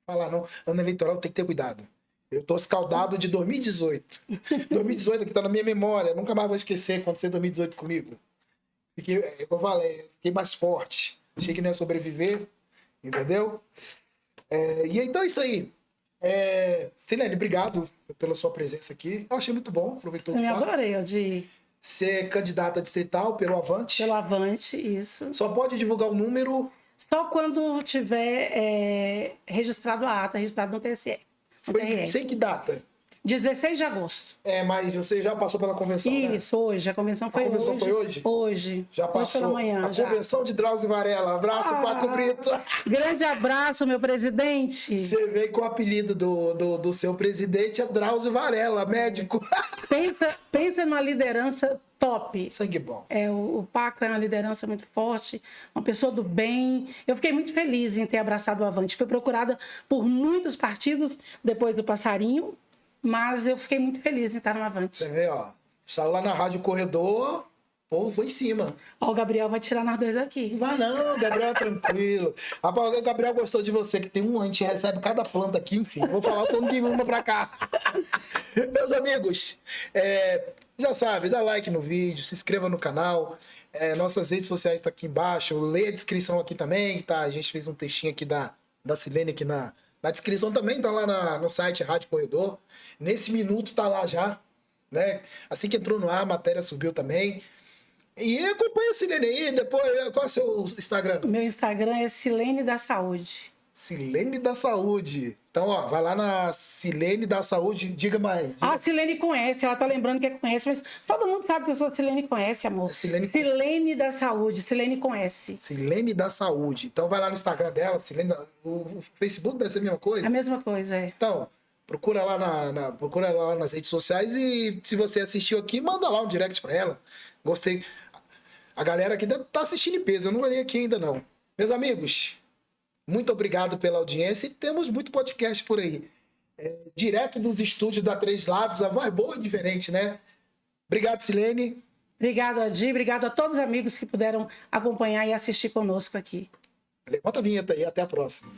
falar, não, ano eleitoral tem que ter cuidado. Eu tô escaldado de 2018. 2018 que tá na minha memória. Nunca mais vou esquecer o que aconteceu em 2018 comigo. Fiquei mais forte. Achei que não ia sobreviver. Entendeu? E então é isso aí. Silene, obrigado pela sua presença aqui. Eu achei muito bom. Aproveitou Eu me adorei, Aldir. Ser candidata distrital pelo Avante. Pelo Avante, isso. Só pode divulgar o número. Só quando tiver registrado a ata, registrado no TSE. Sei que data. 16 de agosto. Mas você já passou pela convenção, Isso, né? hoje. A convenção foi hoje. A convenção foi hoje? Hoje. Já hoje passou. pela manhã. A convenção de Drauzio Varela. Abraço, Paco Brito. Grande abraço, meu presidente. Você veio com o apelido do seu presidente, é Drauzio Varela, médico. Pensa numa liderança top. Sangue bom. O Paco é uma liderança muito forte, uma pessoa do bem. Eu fiquei muito feliz em ter abraçado o Avante. Fui procurada por muitos partidos depois do Passarinho, mas eu fiquei muito feliz em estar no Avante. Você vê, ó. Saiu lá na Rádio Corredor, o povo foi em cima. Ó, o Gabriel vai tirar nós dois daqui. Não vai não, Gabriel é tranquilo. Rapaz, o Gabriel gostou de você, que tem a gente recebe cada planta aqui, enfim. Vou falar todo de uma pra cá. Meus amigos, já sabe, dá like no vídeo, se inscreva no canal. Nossas redes sociais estão aqui embaixo. Lê a descrição aqui também, tá? A gente fez um textinho aqui da Silene aqui na descrição também, tá lá no site Rádio Corredor. Nesse minuto tá lá já, né? Assim que entrou no ar, a matéria subiu também. E acompanha a Silene aí, depois, qual é o seu Instagram? Meu Instagram é Silene da Saúde. Silene da Saúde. Então, ó, vai lá na Silene da Saúde, diga mais. A Silene conhece, ela tá lembrando que é conhece, mas todo mundo sabe que eu sou a Silene conhece, amor. Silene da Saúde, Silene conhece. Silene da Saúde. Então vai lá no Instagram dela, Silene, o Facebook deve ser a mesma coisa? A mesma coisa, Então, procura lá procura lá nas redes sociais e se você assistiu aqui, manda lá um direct pra ela. Gostei. A galera aqui tá assistindo em peso, eu não olhei aqui ainda não. Meus amigos, muito obrigado pela audiência e temos muito podcast por aí. Direto dos estúdios da Três Lados, a voz boa e diferente, né? Obrigado, Silene. Obrigado, Adi. Obrigado a todos os amigos que puderam acompanhar e assistir conosco aqui. Levanta a vinheta aí, até a próxima.